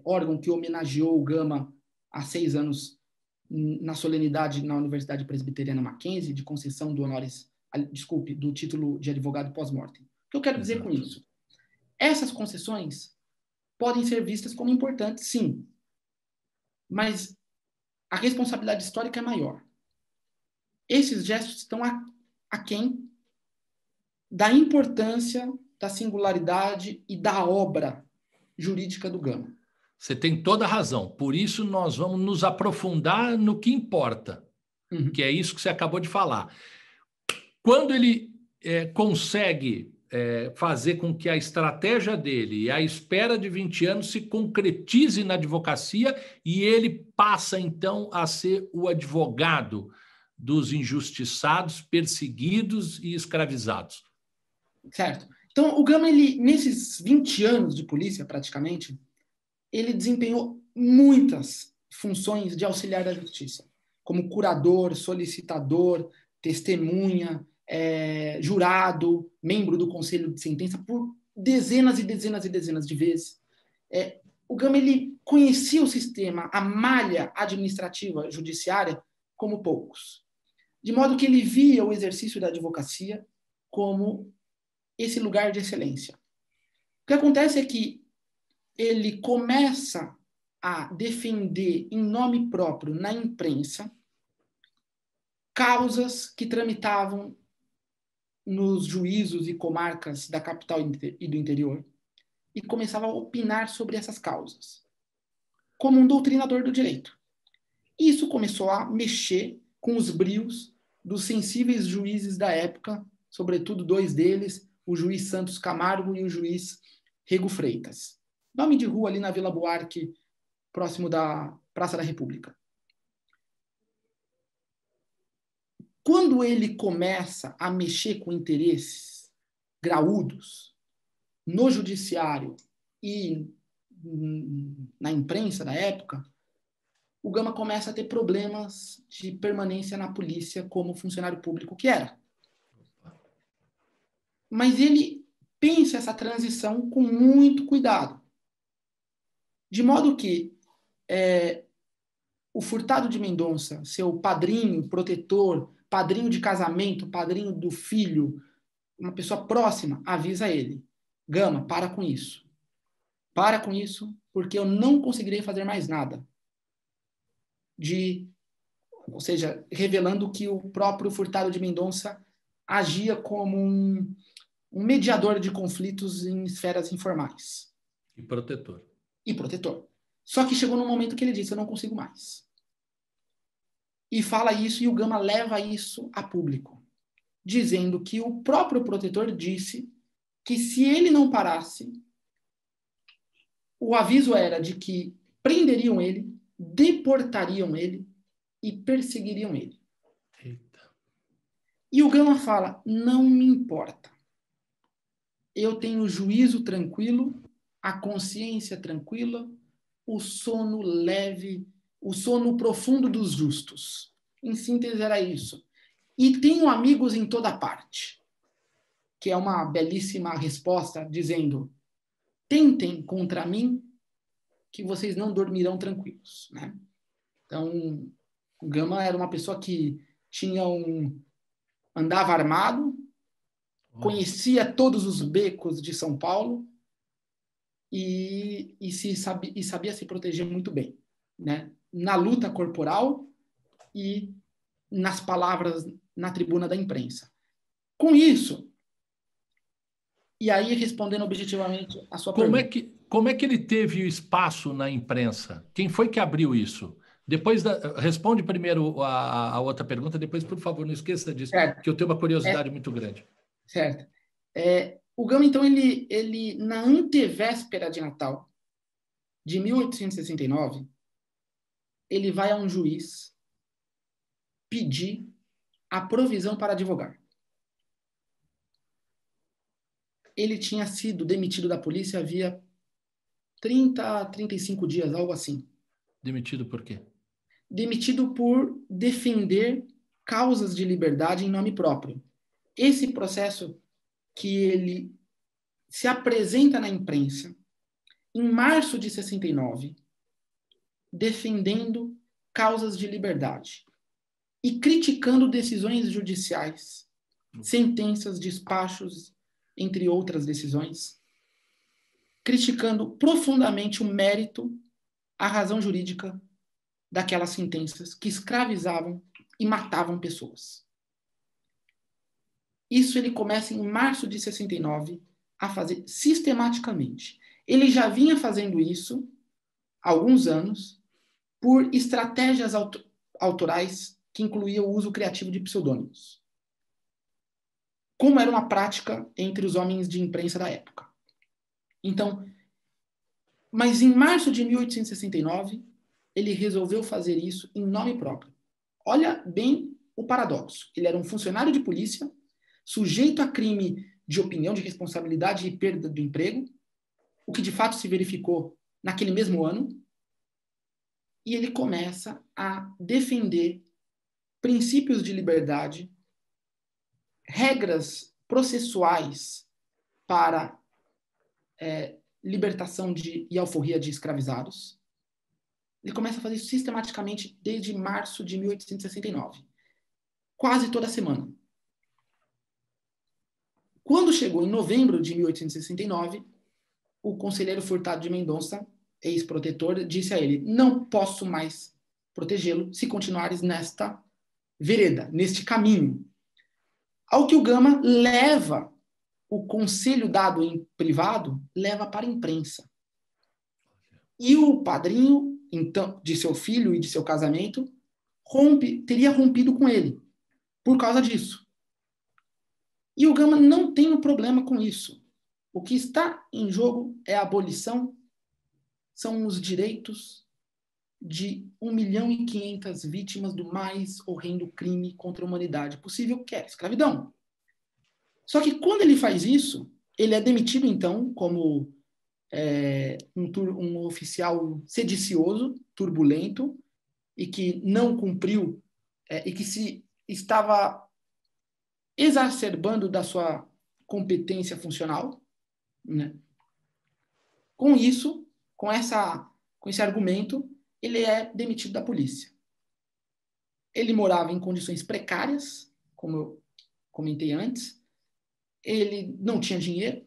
órgão que homenageou o Gama há 6 anos na solenidade na Universidade Presbiteriana Mackenzie, de concessão do título de advogado pós-mortem. O que eu quero dizer com isso? Essas concessões podem ser vistas como importantes, sim, mas a responsabilidade histórica é maior. Esses gestos estão aquém da importância, da singularidade e da obra jurídica do Gama. Você tem toda a razão. Por isso, nós vamos nos aprofundar no que importa, que é isso que você acabou de falar. Quando ele consegue fazer com que a estratégia dele e a espera de 20 anos se concretize na advocacia e ele passa, então, a ser o advogado dos injustiçados, perseguidos e escravizados. Certo. Então, o Gama, ele, nesses 20 anos de polícia, praticamente, ele desempenhou muitas funções de auxiliar da justiça, como curador, solicitador, testemunha, jurado, membro do conselho de sentença, por dezenas e dezenas e dezenas de vezes. O Gama, ele conhecia o sistema, a malha administrativa judiciária, como poucos. De modo que ele via o exercício da advocacia como esse lugar de excelência. O que acontece é que ele começa a defender em nome próprio na imprensa causas que tramitavam nos juízos e comarcas da capital e do interior e começava a opinar sobre essas causas, como um doutrinador do direito. Isso começou a mexer com os brios dos sensíveis juízes da época, sobretudo dois deles, o juiz Santos Camargo e o juiz Rego Freitas. Nome de rua ali na Vila Buarque, próximo da Praça da República. Quando ele começa a mexer com interesses graúdos no judiciário e na imprensa da época, o Gama começa a ter problemas de permanência na polícia como funcionário público que era. Mas ele pensa essa transição com muito cuidado. De modo que o Furtado de Mendonça, seu padrinho, protetor, padrinho de casamento, padrinho do filho, uma pessoa próxima, avisa ele: Gama, para com isso. Para com isso, porque eu não conseguirei fazer mais nada. Ou seja, revelando que o próprio Furtado de Mendonça agia como um mediador de conflitos em esferas informais. E protetor. E protetor. Só que chegou num momento que ele disse: eu não consigo mais. E fala isso, e o Gama leva isso a público, dizendo que o próprio protetor disse que se ele não parasse, o aviso era de que prenderiam ele, deportariam ele e perseguiriam ele. Eita. E o Gama fala: não me importa. Eu tenho o juízo tranquilo, a consciência tranquila, o sono leve, o sono profundo dos justos. Em síntese, era isso. E tenho amigos em toda parte. Que é uma belíssima resposta, dizendo: tentem contra mim, que vocês não dormirão tranquilos. Né? Então, o Gama era uma pessoa que andava armado, conhecia todos os becos de São Paulo e sabia se proteger muito bem, né? Na luta corporal e nas palavras na tribuna da imprensa. Com isso, e aí respondendo objetivamente a sua pergunta. Como é que ele teve espaço na imprensa? Quem foi que abriu isso? Responde primeiro a outra pergunta, depois, por favor, não esqueça disso, que eu tenho uma curiosidade muito grande. Certo. O Gama, então, ele na antevéspera de Natal de 1869, ele vai a um juiz pedir a provisão para advogar. Ele tinha sido demitido da polícia havia 30, 35 dias, algo assim. Demitido por quê? Demitido por defender causas de liberdade em nome próprio. Esse processo que ele se apresenta na imprensa em março de 69, defendendo causas de liberdade e criticando decisões judiciais, sentenças, despachos, entre outras decisões, criticando profundamente o mérito, a razão jurídica daquelas sentenças que escravizavam e matavam pessoas. Isso ele começa em março de 69 a fazer sistematicamente. Ele já vinha fazendo isso há alguns anos por estratégias autorais que incluíam o uso criativo de pseudônimos, como era uma prática entre os homens de imprensa da época. Então, mas em março de 1869, ele resolveu fazer isso em nome próprio. Olha bem o paradoxo. Ele era um funcionário de polícia, sujeito a crime de opinião, de responsabilidade e perda do emprego, o que de fato se verificou naquele mesmo ano, e ele começa a defender princípios de liberdade, regras processuais para libertação e alforria de escravizados. Ele começa a fazer isso sistematicamente desde março de 1869, quase toda semana. Quando chegou em novembro de 1869, o conselheiro Furtado de Mendonça, ex-protetor, disse a ele: não posso mais protegê-lo se continuares nesta vereda, neste caminho. Ao que o Gama leva o conselho dado em privado, leva para a imprensa. E o padrinho, então, de seu filho e de seu casamento, teria rompido com ele por causa disso. E o Gama não tem um problema com isso. O que está em jogo é a abolição, são os direitos de 1.500.000 vítimas do mais horrendo crime contra a humanidade possível, que é a escravidão. Só que quando ele faz isso, ele é demitido, então, como um oficial sedicioso, turbulento, e que não cumpriu, e que se estava exacerbando da sua competência funcional, né? Com isso, com esse argumento, ele é demitido da polícia. Ele morava em condições precárias, como eu comentei antes, ele não tinha dinheiro,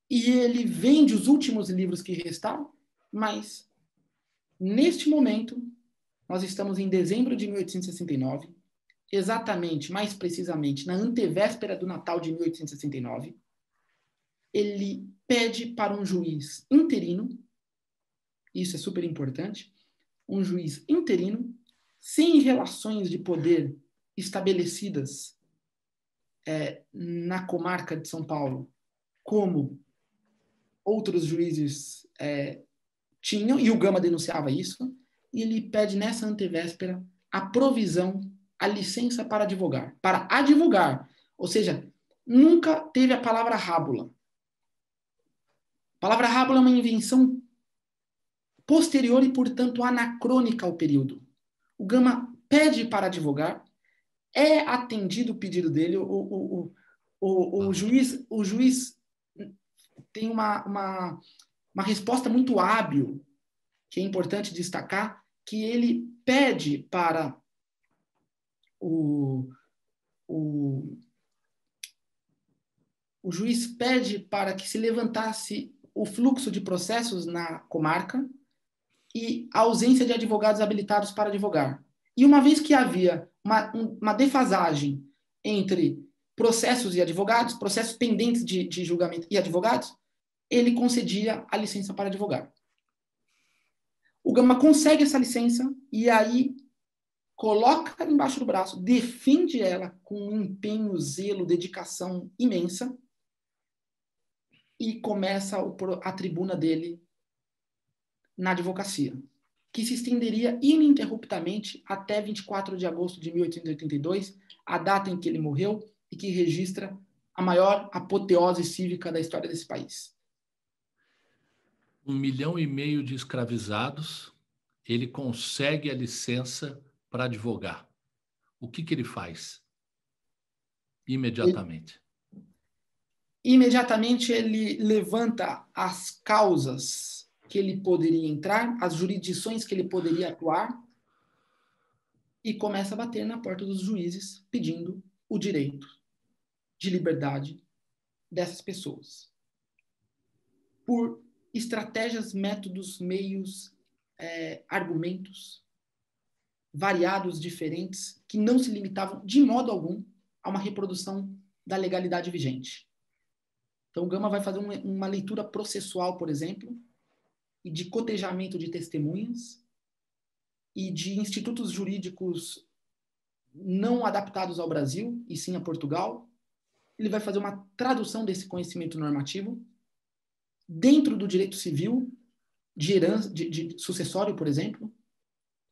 e ele vende os últimos livros que restavam, mas, neste momento, nós estamos em dezembro de 1869, exatamente, mais precisamente, na antevéspera do Natal de 1869, ele pede para um juiz interino, isso é super importante, um juiz interino, sem relações de poder estabelecidas na comarca de São Paulo, como outros juízes tinham, e o Gama denunciava isso, e ele pede nessa antevéspera a provisão, a licença para advogar, ou seja, nunca teve a palavra rábula. A palavra rábula é uma invenção posterior e, portanto, anacrônica ao período. O Gama pede para advogar, é atendido o pedido dele, o juiz tem uma resposta muito hábil, que é importante destacar, que ele pede para o juiz pede para que se levantasse o fluxo de processos na comarca e a ausência de advogados habilitados para advogar. E uma vez que havia uma defasagem entre processos e advogados, processos pendentes de julgamento e advogados, ele concedia a licença para advogar. O Gama consegue essa licença e aí coloca embaixo do braço, defende ela com um empenho, zelo, dedicação imensa e começa a tribuna dele na advocacia, que se estenderia ininterruptamente até 24 de agosto de 1882, a data em que ele morreu e que registra a maior apoteose cívica da história desse país. 1,5 milhão de escravizados, ele consegue a licença para advogar. O que ele faz? Imediatamente. Imediatamente ele levanta as causas que ele poderia entrar, as jurisdições que ele poderia atuar, e começa a bater na porta dos juízes pedindo o direito de liberdade dessas pessoas. Por estratégias, métodos, meios, argumentos variados, diferentes, que não se limitavam de modo algum a uma reprodução da legalidade vigente. Então, o Gama vai fazer uma leitura processual, por exemplo, e de cotejamento de testemunhas e de institutos jurídicos não adaptados ao Brasil, e sim a Portugal. Ele vai fazer uma tradução desse conhecimento normativo dentro do direito civil, de herança, de sucessório, por exemplo,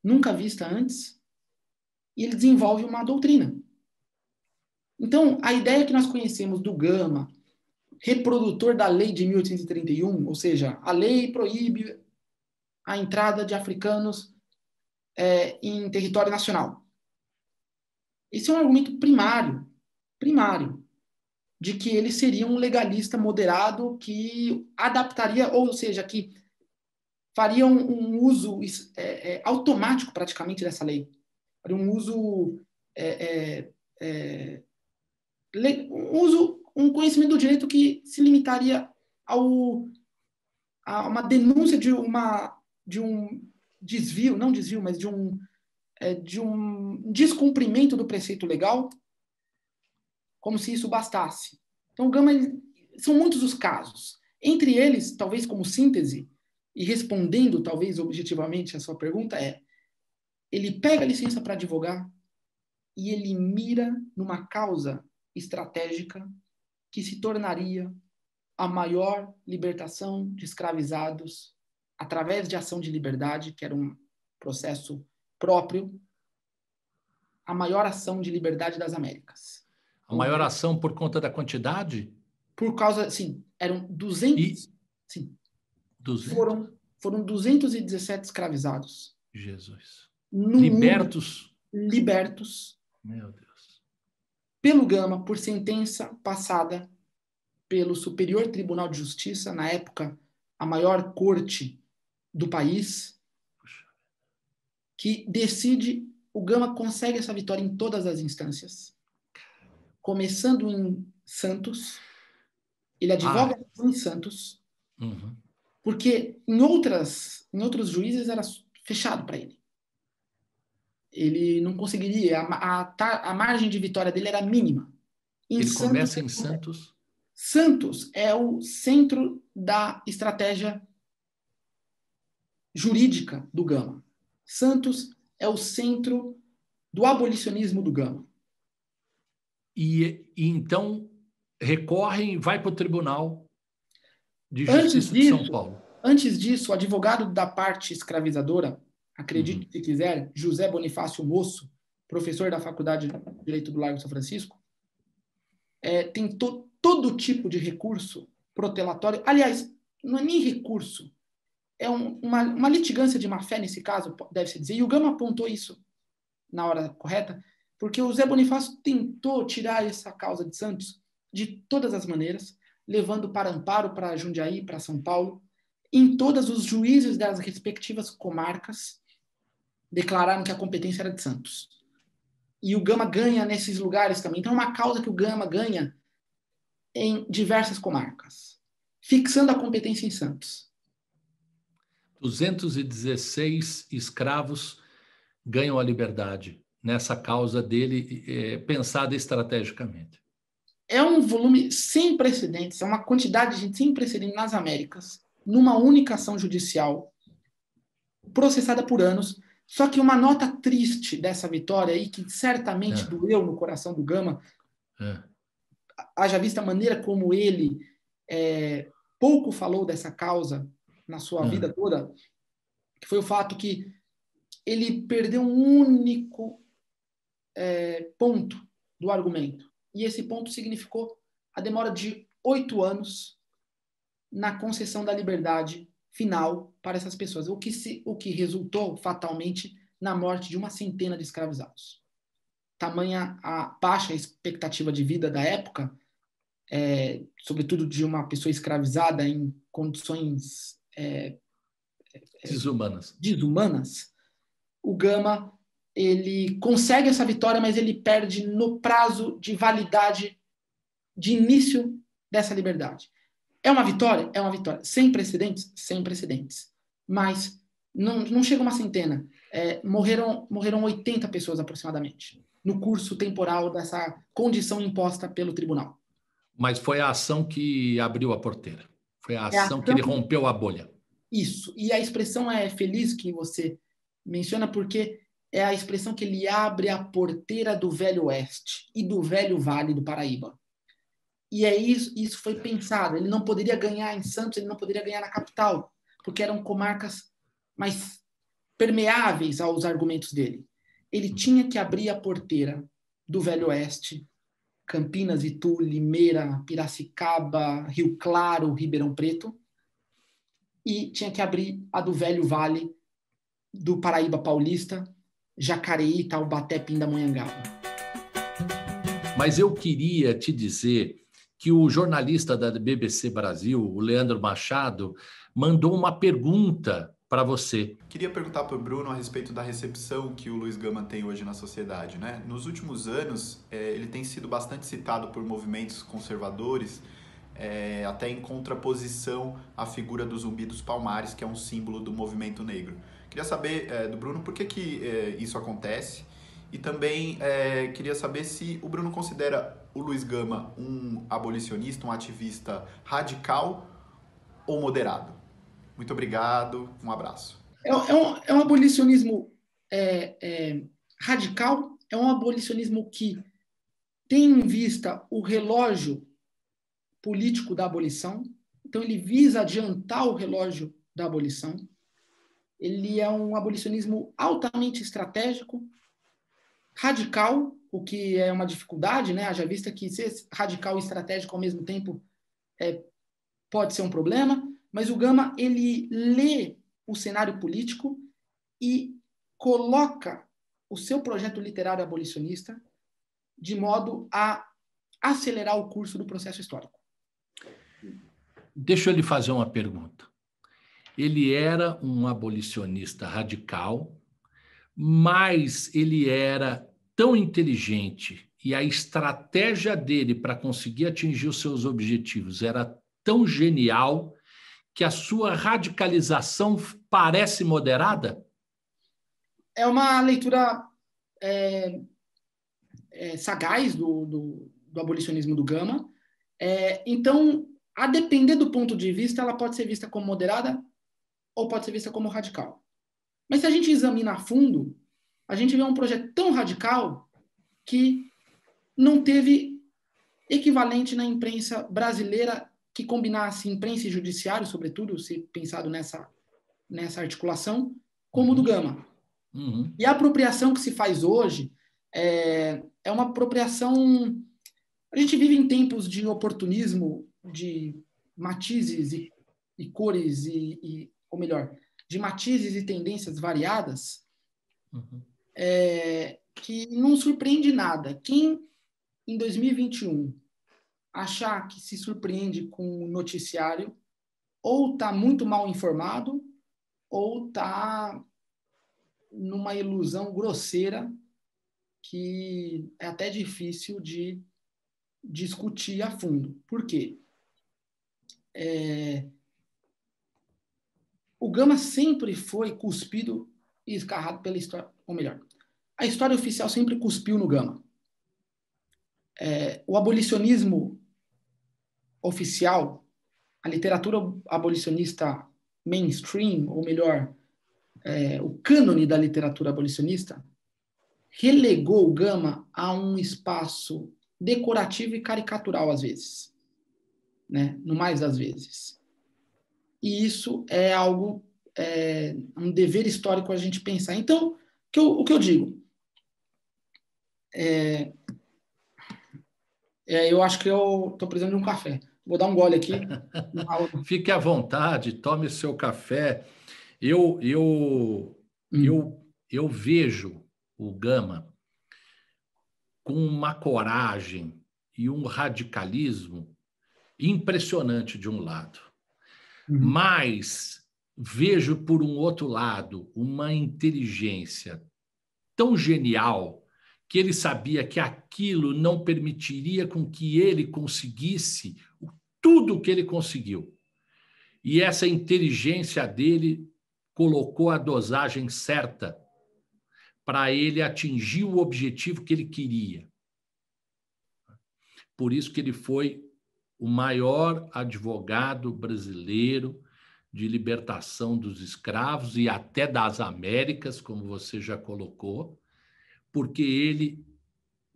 nunca vista antes, e ele desenvolve uma doutrina. Então, a ideia que nós conhecemos do Gama, reprodutor da lei de 1831, ou seja, a lei proíbe a entrada de africanos em território nacional. Esse é um argumento primário, de que ele seria um legalista moderado que adaptaria, ou seja, que faria um uso automático praticamente dessa lei. Faria um uso, um conhecimento do direito que se limitaria a uma denúncia de um desvio, não desvio, mas de um descumprimento do preceito legal, como se isso bastasse. Então, o Gama, são muitos os casos. Entre eles, talvez como síntese, e respondendo talvez objetivamente a sua pergunta, ele pega a licença para advogar e ele mira numa causa estratégica que se tornaria a maior libertação de escravizados através de ação de liberdade, que era um processo próprio, a maior ação de liberdade das Américas. A maior ação por conta da quantidade? Por causa, sim, eram 200. Sim. 200? Foram 217 escravizados. Jesus. Libertos. Meu Deus. Pelo Gama, por sentença passada pelo Superior Tribunal de Justiça, na época, a maior corte do país, que decide, o Gama consegue essa vitória em todas as instâncias, começando em Santos. Ele advoga em Santos, porque em outros juízes era fechado para ele. Ele não conseguiria, a margem de vitória dele era mínima. Ele começa em Santos? Santos é o centro da estratégia jurídica do Gama. Santos é o centro do abolicionismo do Gama. E então recorrem e vai para o Tribunal de Justiça de São Paulo. Antes disso, o advogado da parte escravizadora, acredite se quiser, José Bonifácio Moço, professor da Faculdade de Direito do Largo de São Francisco, tem todo tipo de recurso protelatório. Aliás, não é nem recurso, é uma litigância de má-fé nesse caso, deve-se dizer, e o Gama apontou isso na hora correta, porque o Zé Bonifácio tentou tirar essa causa de Santos de todas as maneiras, levando para amparo, para Jundiaí, para São Paulo. Em todos os juízes das respectivas comarcas declararam que a competência era de Santos. E o Gama ganha nesses lugares também. Então é uma causa que o Gama ganha em diversas comarcas, fixando a competência em Santos. 216 escravos ganham a liberdade nessa causa dele, pensada estrategicamente. É um volume sem precedentes, é uma quantidade de gente sem precedentes nas Américas, numa única ação judicial, processada por anos. Só que uma nota triste dessa vitória, e que certamente doeu no coração do Gama, haja vista a maneira como ele pouco falou dessa causa na sua vida toda, que foi o fato que ele perdeu um único ponto do argumento. E esse ponto significou a demora de 8 anos na concessão da liberdade final para essas pessoas, o que resultou fatalmente na morte de 100 de escravizados. Tamanha a baixa expectativa de vida da época, sobretudo de uma pessoa escravizada em condições desumanas. O Gama, ele consegue essa vitória, mas ele perde no prazo de validade de início dessa liberdade. É uma vitória? É uma vitória. Sem precedentes? Sem precedentes. Mas não chega a 100. Morreram 80 pessoas aproximadamente no curso temporal dessa condição imposta pelo tribunal. Mas foi a ação que abriu a porteira. Foi a ação que ele rompeu a bolha. Isso. E a expressão é feliz que você menciona, porque é a expressão que ele abre a porteira do Velho Oeste e do Velho Vale do Paraíba. E isso foi pensado. Ele não poderia ganhar em Santos, ele não poderia ganhar na capital, porque eram comarcas mais permeáveis aos argumentos dele. Ele tinha que abrir a porteira do Velho Oeste Campinas, Itu, Limeira, Piracicaba, Rio Claro, Ribeirão Preto, e tinha que abrir a do Velho Vale, do Paraíba Paulista, Jacareí, Taubaté, Pindamonhangaba. Mas eu queria te dizer que o jornalista da BBC Brasil, o Leandro Machado, mandou uma pergunta para você. Queria perguntar para o Bruno a respeito da recepção que o Luiz Gama tem hoje na sociedade, né? Nos últimos anos, ele tem sido bastante citado por movimentos conservadores, até em contraposição à figura do Zumbi dos Palmares, que é um símbolo do movimento negro. Queria saber do Bruno por que isso acontece, e também queria saber se o Bruno considera o Luiz Gama um abolicionista, um ativista radical ou moderado. Muito obrigado, um abraço. É um abolicionismo radical, é um abolicionismo que tem em vista o relógio político da abolição, então ele visa adiantar o relógio da abolição. Ele é um abolicionismo altamente estratégico, radical, o que é uma dificuldade, né? Haja vista que ser radical e estratégico ao mesmo tempo pode ser um problema, mas o Gama, ele lê o cenário político e coloca o seu projeto literário abolicionista de modo a acelerar o curso do processo histórico. Deixa eu lhe fazer uma pergunta. Ele era um abolicionista radical, mas ele era tão inteligente e a estratégia dele para conseguir atingir os seus objetivos era tão genial que a sua radicalização parece moderada? É uma leitura sagaz do abolicionismo do Gama. Então, a depender do ponto de vista, ela pode ser vista como moderada ou pode ser vista como radical. Mas se a gente examina a fundo, a gente vê um projeto tão radical que não teve equivalente na imprensa brasileira que combinasse imprensa e judiciário, sobretudo, se pensado nessa articulação, como o do Gama. Uhum. E a apropriação que se faz hoje é uma apropriação... A gente vive em tempos de oportunismo, de matizes e cores, ou melhor, de matizes e tendências variadas, que não surpreende nada. Quem, em 2021, achar que se surpreende com o noticiário, ou está muito mal informado, ou está numa ilusão grosseira que é até difícil de discutir a fundo. Por quê? O Gama sempre foi cuspido e escarrado pela história, ou melhor, a história oficial sempre cuspiu no Gama. O abolicionismo oficial, a literatura abolicionista mainstream, ou melhor, o cânone da literatura abolicionista, relegou o Gama a um espaço decorativo e caricatural, às vezes, né? No mais das vezes. E isso é algo, um dever histórico a gente pensar. Então, o que eu digo? Eu acho que eu estou precisando de um café. Vou dar um gole aqui. Fique à vontade, tome seu café. Eu vejo o Gama com uma coragem e um radicalismo impressionante de um lado. Mas vejo, por um outro lado, uma inteligência tão genial que ele sabia que aquilo não permitiria com que ele conseguisse tudo o que ele conseguiu. E essa inteligência dele colocou a dosagem certa para ele atingir o objetivo que ele queria. Por isso que ele foi o maior advogado brasileiro de libertação dos escravos e até das Américas, como você já colocou, porque ele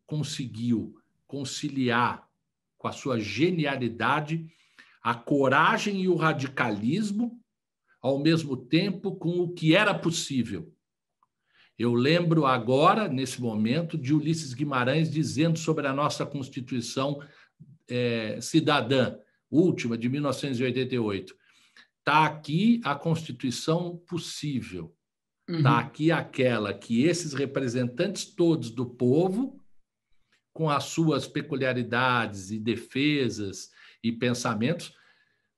conseguiu conciliar com a sua genialidade a coragem e o radicalismo, ao mesmo tempo com o que era possível. Eu lembro agora, nesse momento, de Ulisses Guimarães dizendo sobre a nossa Constituição cidadã, última, de 1988. Está aqui a Constituição possível. Está aqui aquela que esses representantes todos do povo, com as suas peculiaridades e defesas e pensamentos,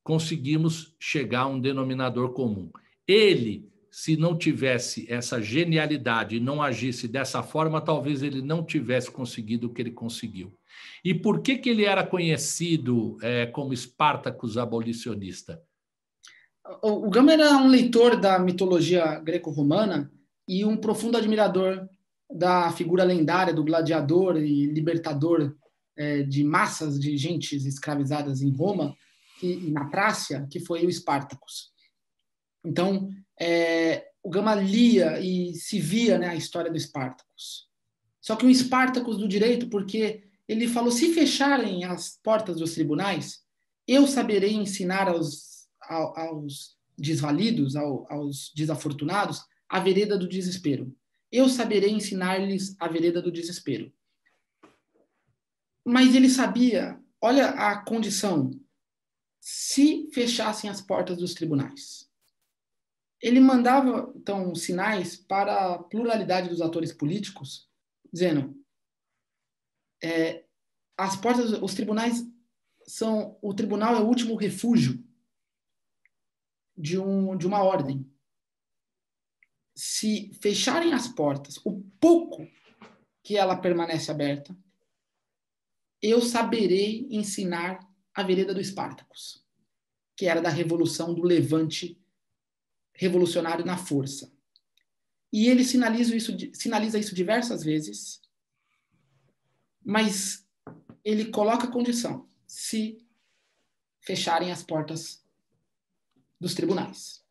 conseguimos chegar a um denominador comum. Ele, se não tivesse essa genialidade e não agisse dessa forma, talvez ele não tivesse conseguido o que ele conseguiu. E por que ele era conhecido como Espartacus abolicionista? O Gama era um leitor da mitologia greco-romana e um profundo admirador da figura lendária do gladiador e libertador de massas de gentes escravizadas em Roma e na Trácia, que foi o Espartacus. Então, o Gama lia e se via, né, a história do Espartacus. Só que o Espartacus do direito, porque ele falou, se fecharem as portas dos tribunais, eu saberei ensinar aos desvalidos, aos desafortunados, a vereda do desespero. Eu saberei ensinar-lhes a vereda do desespero. Mas ele sabia, olha a condição, se fechassem as portas dos tribunais. Ele mandava, então, sinais para a pluralidade dos atores políticos, dizendo, as portas, os tribunais o tribunal é o último refúgio de uma ordem. Se fecharem as portas, o pouco que ela permanece aberta, eu saberei ensinar a vereda do Espartacus, que era da revolução, do levante revolucionário na força. E ele sinaliza isso diversas vezes, mas ele coloca a condição, se fecharem as portas dos tribunais.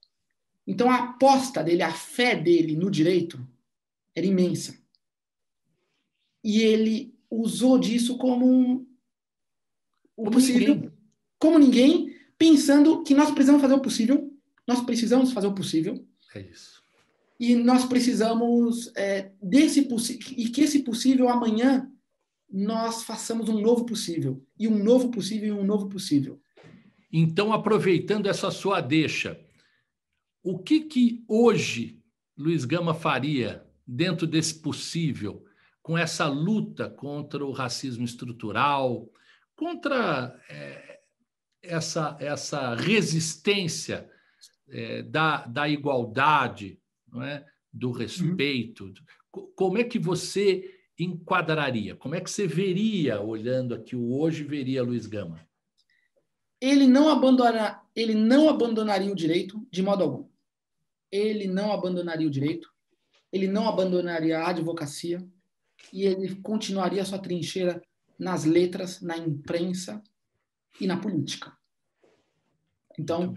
Então, a aposta dele, a fé dele no direito era imensa. E ele usou disso como o possível, como ninguém, pensando que nós precisamos fazer o possível, É isso. E nós precisamos e que esse possível amanhã nós façamos um novo possível, e um novo possível, e um novo possível. Então, aproveitando essa sua deixa, o que hoje Luiz Gama faria dentro desse possível, com essa luta contra o racismo estrutural, contra essa resistência da igualdade, não é? Do respeito? Como é que você enquadraria? Como é que você veria, olhando aqui o hoje, veria Luiz Gama? Ele não abandonaria o direito de modo algum. Ele não abandonaria o direito, ele não abandonaria a advocacia, e ele continuaria a sua trincheira nas letras, na imprensa e na política. Então,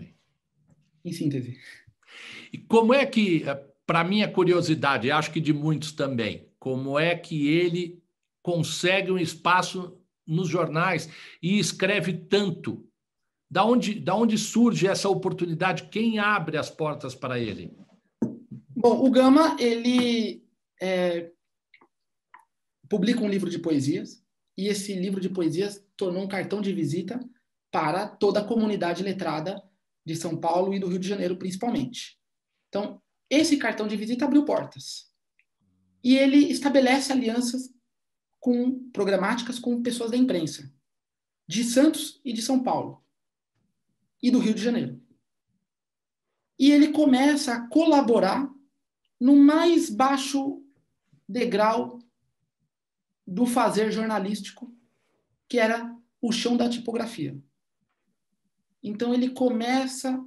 em síntese. E como é que, para minha curiosidade, acho que de muitos também, como é que ele consegue um espaço nos jornais e escreve tanto? Da onde surge essa oportunidade? Quem abre as portas para ele? Bom, o Gama, ele publica um livro de poesias, e esse livro de poesias tornou um cartão de visita para toda a comunidade letrada de São Paulo e do Rio de Janeiro, principalmente. Então, esse cartão de visita abriu portas. E ele estabelece alianças programáticas com pessoas da imprensa, de Santos e de São Paulo, e do Rio de Janeiro. E ele começa a colaborar no mais baixo degrau do fazer jornalístico, que era o chão da tipografia. Então ele começa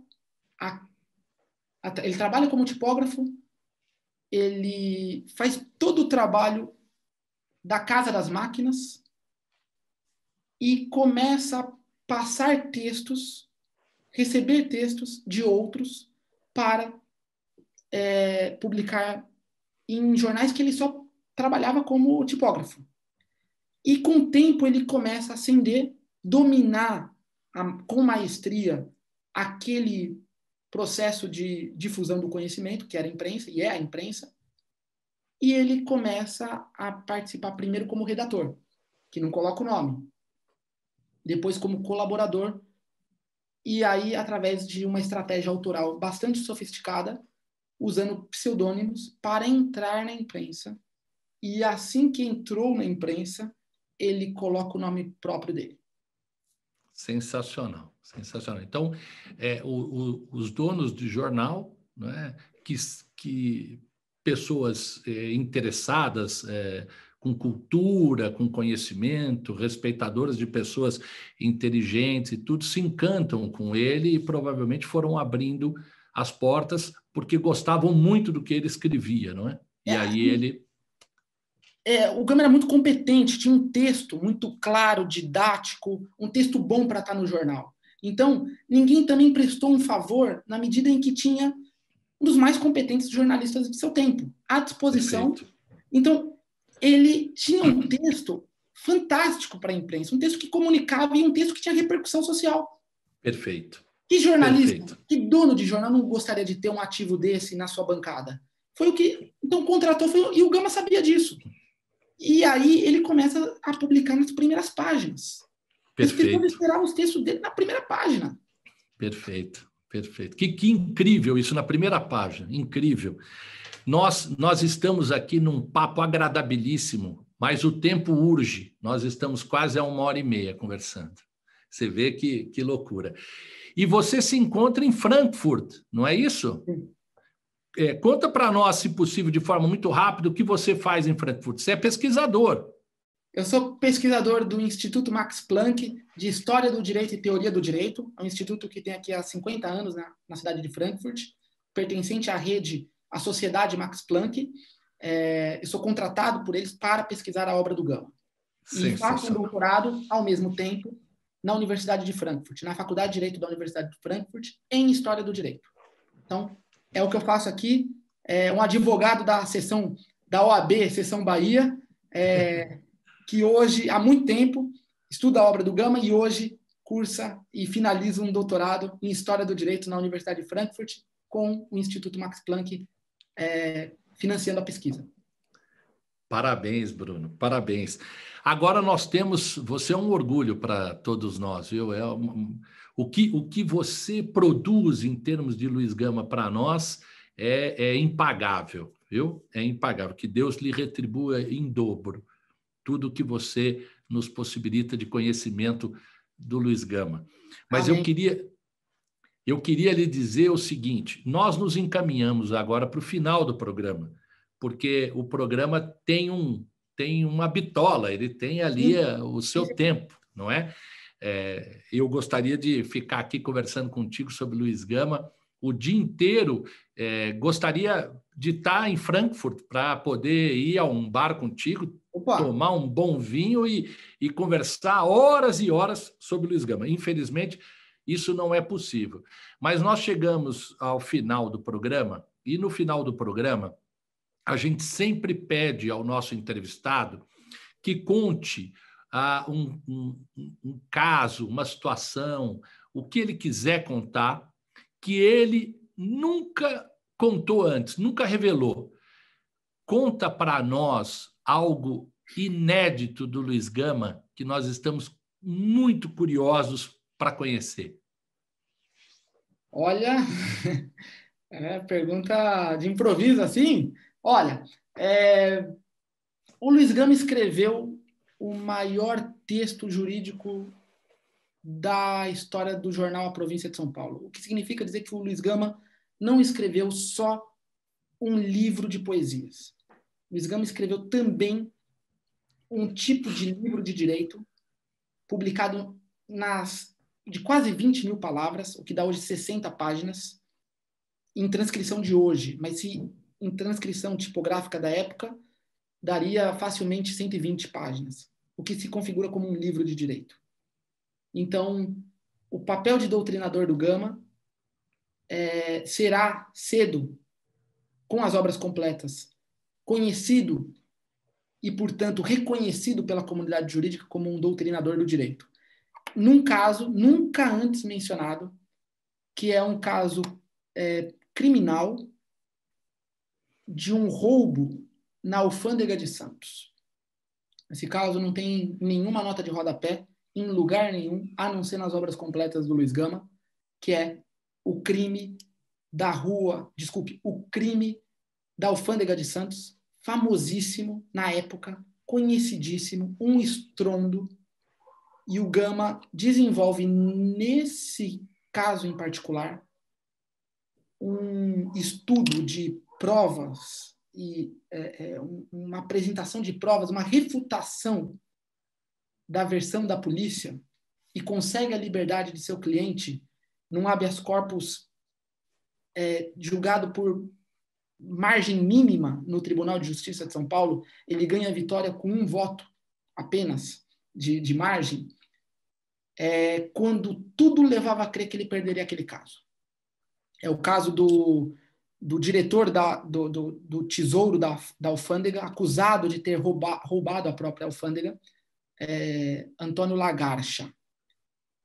ele trabalha como tipógrafo, ele faz todo o trabalho da Casa das Máquinas e começa a passar textos, receber textos de outros para publicar em jornais que ele só trabalhava como tipógrafo. E com o tempo ele começa a ascender, dominar com maestria aquele processo de difusão do conhecimento, que era a imprensa, e é a imprensa, e ele começa a participar primeiro como redator, que não coloca o nome, depois como colaborador, e aí através de uma estratégia autoral bastante sofisticada, usando pseudônimos para entrar na imprensa, e assim que entrou na imprensa, ele coloca o nome próprio dele. Sensacional, sensacional. Então, os donos de jornal, né, que pessoas interessadas, com cultura, com conhecimento, respeitadoras de pessoas inteligentes e tudo, se encantam com ele e provavelmente foram abrindo as portas porque gostavam muito do que ele escrevia, não é? E aí ele... O Gama era muito competente, tinha um texto muito claro, didático, um texto bom para estar no jornal. Então, ninguém também prestou um favor na medida em que tinha um dos mais competentes jornalistas de seu tempo à disposição. Perfeito. Então, ele tinha um texto fantástico para a imprensa, um texto que comunicava e um texto que tinha repercussão social. Perfeito. Que jornalista, Perfeito. que dono de jornal não gostaria de ter um ativo desse na sua bancada? Foi o que, então, contratou, e o Gama sabia disso. E aí ele começa a publicar nas primeiras páginas. Perfeito. Os pessoas esperavam os textos dele na primeira página. Perfeito, perfeito. Que incrível isso na primeira página, incrível. Nós estamos aqui num papo agradabilíssimo, mas o tempo urge. Nós estamos quase a 1h30 conversando. Você vê que loucura. E você se encontra em Frankfurt, não é isso? Sim. Conta para nós, se possível, de forma muito rápida, o que você faz em Frankfurt. Você é pesquisador. Eu sou pesquisador do Instituto Max Planck de História do Direito e Teoria do Direito. É um instituto que tem aqui há 50 anos na cidade de Frankfurt, pertencente à rede, à Sociedade Max Planck. Eu sou contratado por eles para pesquisar a obra do Gama. E faço um doutorado, ao mesmo tempo, na Universidade de Frankfurt, na Faculdade de Direito da Universidade de Frankfurt, em História do Direito. Então, é o que eu faço aqui. Um advogado da seção da OAB, seção Bahia, que hoje, há muito tempo, estuda a obra do Gama e hoje cursa e finaliza um doutorado em História do Direito na Universidade de Frankfurt com o Instituto Max Planck financiando a pesquisa. Parabéns, Bruno, parabéns. Agora nós temos, você é um orgulho para todos nós, viu? O que você produz em termos de Luiz Gama para nós é impagável, viu? É impagável. Que Deus lhe retribua em dobro tudo que você nos possibilita de conhecimento do Luiz Gama. Mas Amém. eu queria lhe dizer o seguinte, nós nos encaminhamos agora para o final do programa, porque o programa tem uma bitola, ele tem ali o seu tempo, não é? Eu gostaria de ficar aqui conversando contigo sobre Luiz Gama o dia inteiro. Gostaria de estar em Frankfurt para poder ir a um bar contigo, tomar um bom vinho e conversar horas e horas sobre Luiz Gama. Infelizmente, isso não é possível. Mas nós chegamos ao final do programa, e no final do programa, a gente sempre pede ao nosso entrevistado que conte um caso, uma situação, o que ele quiser contar, que ele nunca contou antes, nunca revelou. Conta para nós algo inédito do Luiz Gama que nós estamos muito curiosos para conhecer. Olha, pergunta de improviso assim. Olha, o Luiz Gama escreveu o maior texto jurídico da história do jornal A Província de São Paulo. O que significa dizer que o Luiz Gama não escreveu só um livro de poesias. O Luiz Gama escreveu também um tipo de livro de direito publicado de quase 20 mil palavras, o que dá hoje 60 páginas, em transcrição de hoje, mas se em transcrição tipográfica da época, daria facilmente 120 páginas, o que se configura como um livro de direito. Então, o papel de doutrinador do Gama será cedo, com as obras completas, conhecido e, portanto, reconhecido pela comunidade jurídica como um doutrinador do direito. Num caso nunca antes mencionado, que é um caso criminal de um roubo na Alfândega de Santos. Esse caso não tem nenhuma nota de rodapé em lugar nenhum, a não ser nas obras completas do Luiz Gama, que é o crime o crime da Alfândega de Santos, famosíssimo na época, conhecidíssimo, um estrondo, e o Gama desenvolve nesse caso em particular um estudo de provas e uma apresentação de provas, uma refutação da versão da polícia, e consegue a liberdade de seu cliente num habeas corpus julgado por margem mínima no Tribunal de Justiça de São Paulo. Ele ganha a vitória com um voto apenas de margem, quando tudo levava a crer que ele perderia aquele caso. É o caso do diretor do Tesouro da Alfândega, acusado de ter roubado a própria Alfândega, Antônio Lagarcha.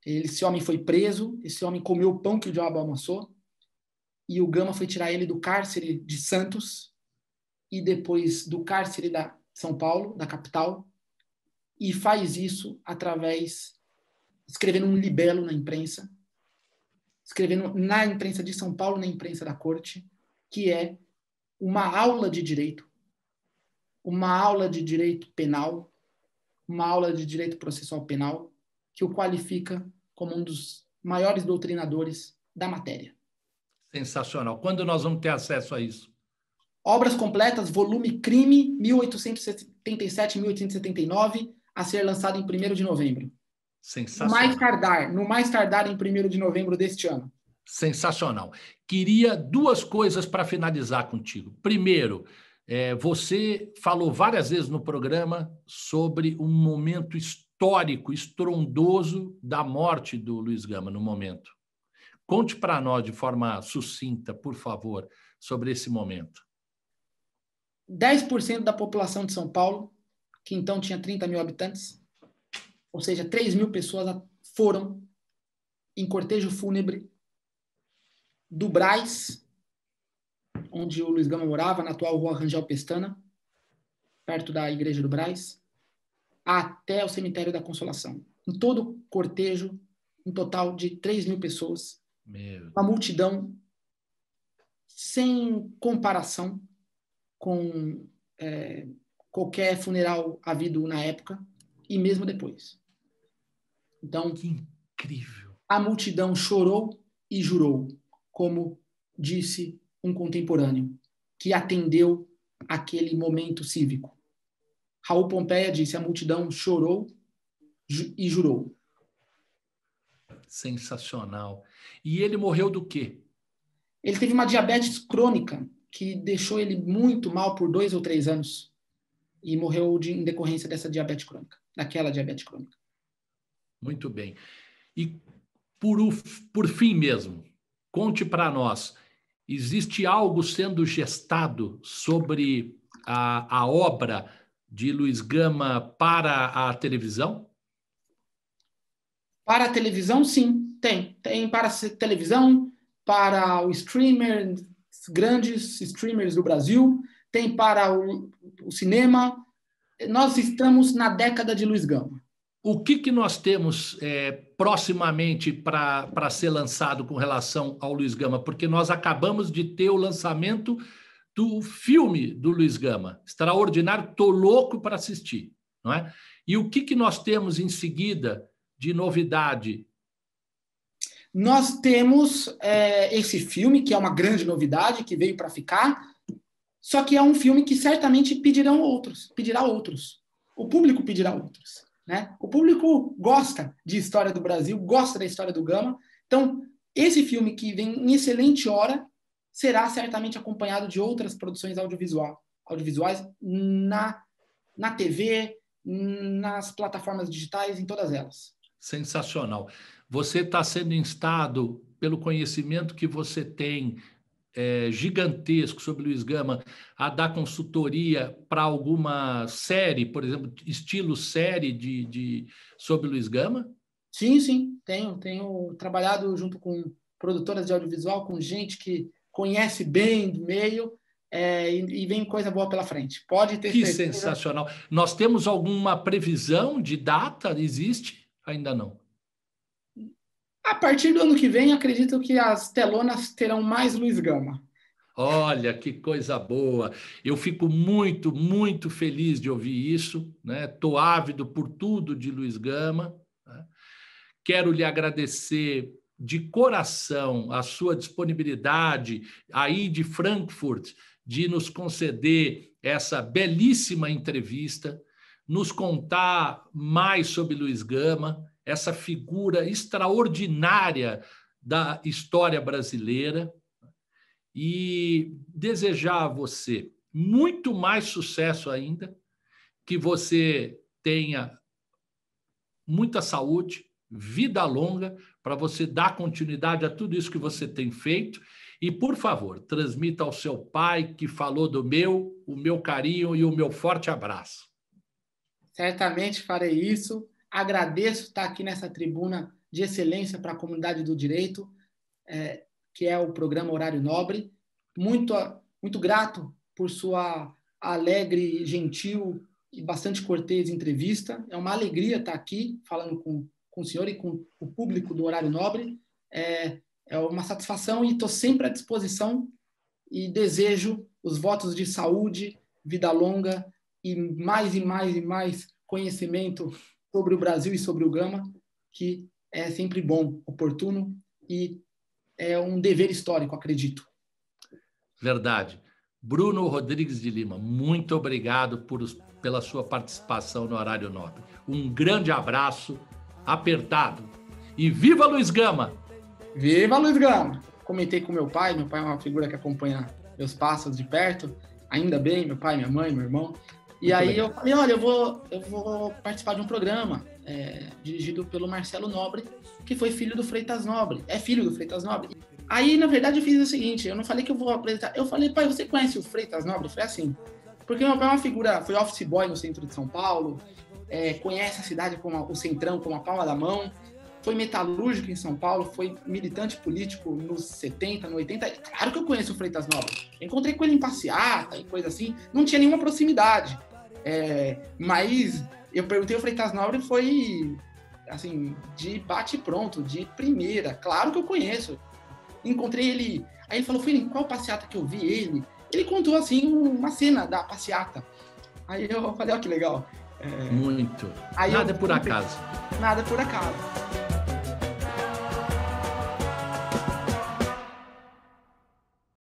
Esse homem foi preso, esse homem comeu o pão que o diabo amassou, e o Gama foi tirar ele do cárcere de Santos e depois do cárcere da São Paulo, da capital, e faz isso escrevendo um libelo na imprensa, escrevendo na imprensa de São Paulo, na imprensa da corte, que é uma aula de direito penal, uma aula de direito processual penal, que o qualifica como um dos maiores doutrinadores da matéria. Sensacional. Quando nós vamos ter acesso a isso? Obras completas, volume Crime, 1877-1879, a ser lançado em 1º de novembro. Sensacional. No mais tardar em 1º de novembro deste ano. Sensacional. Queria duas coisas para finalizar contigo. Primeiro, você falou várias vezes no programa sobre um momento histórico, estrondoso da morte do Luiz Gama no momento. Conte para nós de forma sucinta, por favor, sobre esse momento. 10% da população de São Paulo, que então tinha 30 mil habitantes, ou seja, 3 mil pessoas foram em cortejo fúnebre do Brás, onde o Luiz Gama morava, na atual Rua Rangel Pestana, perto da Igreja do Brás, até o Cemitério da Consolação. Em todo o cortejo, um total de 3 mil pessoas, uma multidão sem comparação com qualquer funeral havido na época e mesmo depois. Então, que incrível! A multidão chorou e jurou, como disse um contemporâneo, que atendeu aquele momento cívico. Raul Pompeia disse: a multidão chorou e jurou. Sensacional. E ele morreu do quê? Ele teve uma diabetes crônica que deixou ele muito mal por 2 ou 3 anos e morreu em decorrência dessa diabetes crônica, daquela diabetes crônica. Muito bem. E por fim mesmo, conte para nós, existe algo sendo gestado sobre a obra de Luiz Gama para a televisão? Para a televisão, sim, tem. Tem para a televisão, para o streamer, grandes streamers do Brasil, tem para o cinema. Nós estamos na década de Luiz Gama. O que nós temos proximamente para ser lançado com relação ao Luiz Gama? Porque nós acabamos de ter o lançamento do filme do Luiz Gama. Extraordinário, estou louco para assistir, não é? E o que nós temos em seguida de novidade? Nós temos esse filme, que é uma grande novidade, que veio para ficar, só que é um filme que certamente pedirá outros. O público pedirá outros. Né? O público gosta de história do Brasil, gosta da história do Gama. Então, esse filme, que vem em excelente hora, será certamente acompanhado de outras produções audiovisuais na TV, nas plataformas digitais, em todas elas. Sensacional. Você está sendo instado, pelo conhecimento que você tem, gigantesco sobre Luiz Gama, a dar consultoria para alguma série, por exemplo, estilo série sobre Luiz Gama? Sim, tenho trabalhado junto com produtoras de audiovisual, com gente que conhece bem do meio, e vem coisa boa pela frente. Pode ter Que certeza. sensacional. Nós temos alguma previsão de data? Existe? Ainda não. A partir do ano que vem, acredito que as telonas terão mais Luiz Gama. Olha, que coisa boa. Eu fico muito, muito feliz de ouvir isso, né? Estou ávido por tudo de Luiz Gama, né? Quero lhe agradecer de coração a sua disponibilidade aí de Frankfurt de nos conceder essa belíssima entrevista, nos contar mais sobre Luiz Gama, essa figura extraordinária da história brasileira, e desejar a você muito mais sucesso ainda, que você tenha muita saúde, vida longa, para você dar continuidade a tudo isso que você tem feito. E, por favor, transmita ao seu pai que falou o meu carinho e o meu forte abraço. Certamente farei isso. Agradeço estar aqui nessa tribuna de excelência para a comunidade do direito, que é o programa Horário Nobre. Muito, muito grato por sua alegre, gentil e bastante cortês entrevista. É uma alegria estar aqui falando com o senhor e com o público do Horário Nobre. É uma satisfação e estou sempre à disposição e desejo os votos de saúde, vida longa e mais conhecimento sobre o Brasil e sobre o Gama, que é sempre bom, oportuno e é um dever histórico, acredito. Verdade. Bruno Rodrigues de Lima, muito obrigado pela sua participação no Horário Nobre. Um grande abraço, apertado. E viva Luiz Gama! Viva Luiz Gama! Comentei com meu pai é uma figura que acompanha meus passos de perto, ainda bem, meu pai, minha mãe, meu irmão. E aí eu falei, olha, eu vou participar de um programa dirigido pelo Marcelo Nobre, que foi filho do Freitas Nobre, é filho do Freitas Nobre. Aí, na verdade, eu fiz o seguinte, eu não falei que eu vou apresentar, eu falei, pai, você conhece o Freitas Nobre? Foi assim, porque meu pai é uma figura, foi office boy no centro de São Paulo, conhece a cidade como o Centrão como a palma da mão, foi metalúrgico em São Paulo, foi militante político nos 70, no 80. Claro que eu conheço o Freitas Nobre. Eu encontrei com ele em passeata e coisa assim. Não tinha nenhuma proximidade. Mas eu perguntei ao Freitas Nobre, foi assim, de bate-pronto, de primeira. Claro que eu conheço. Encontrei ele. Aí ele falou, filho, em qual passeata que eu vi ele? Ele contou assim uma cena da passeata. Aí eu falei, ó, que legal. Muito. Nada é por acaso. Nada é por acaso.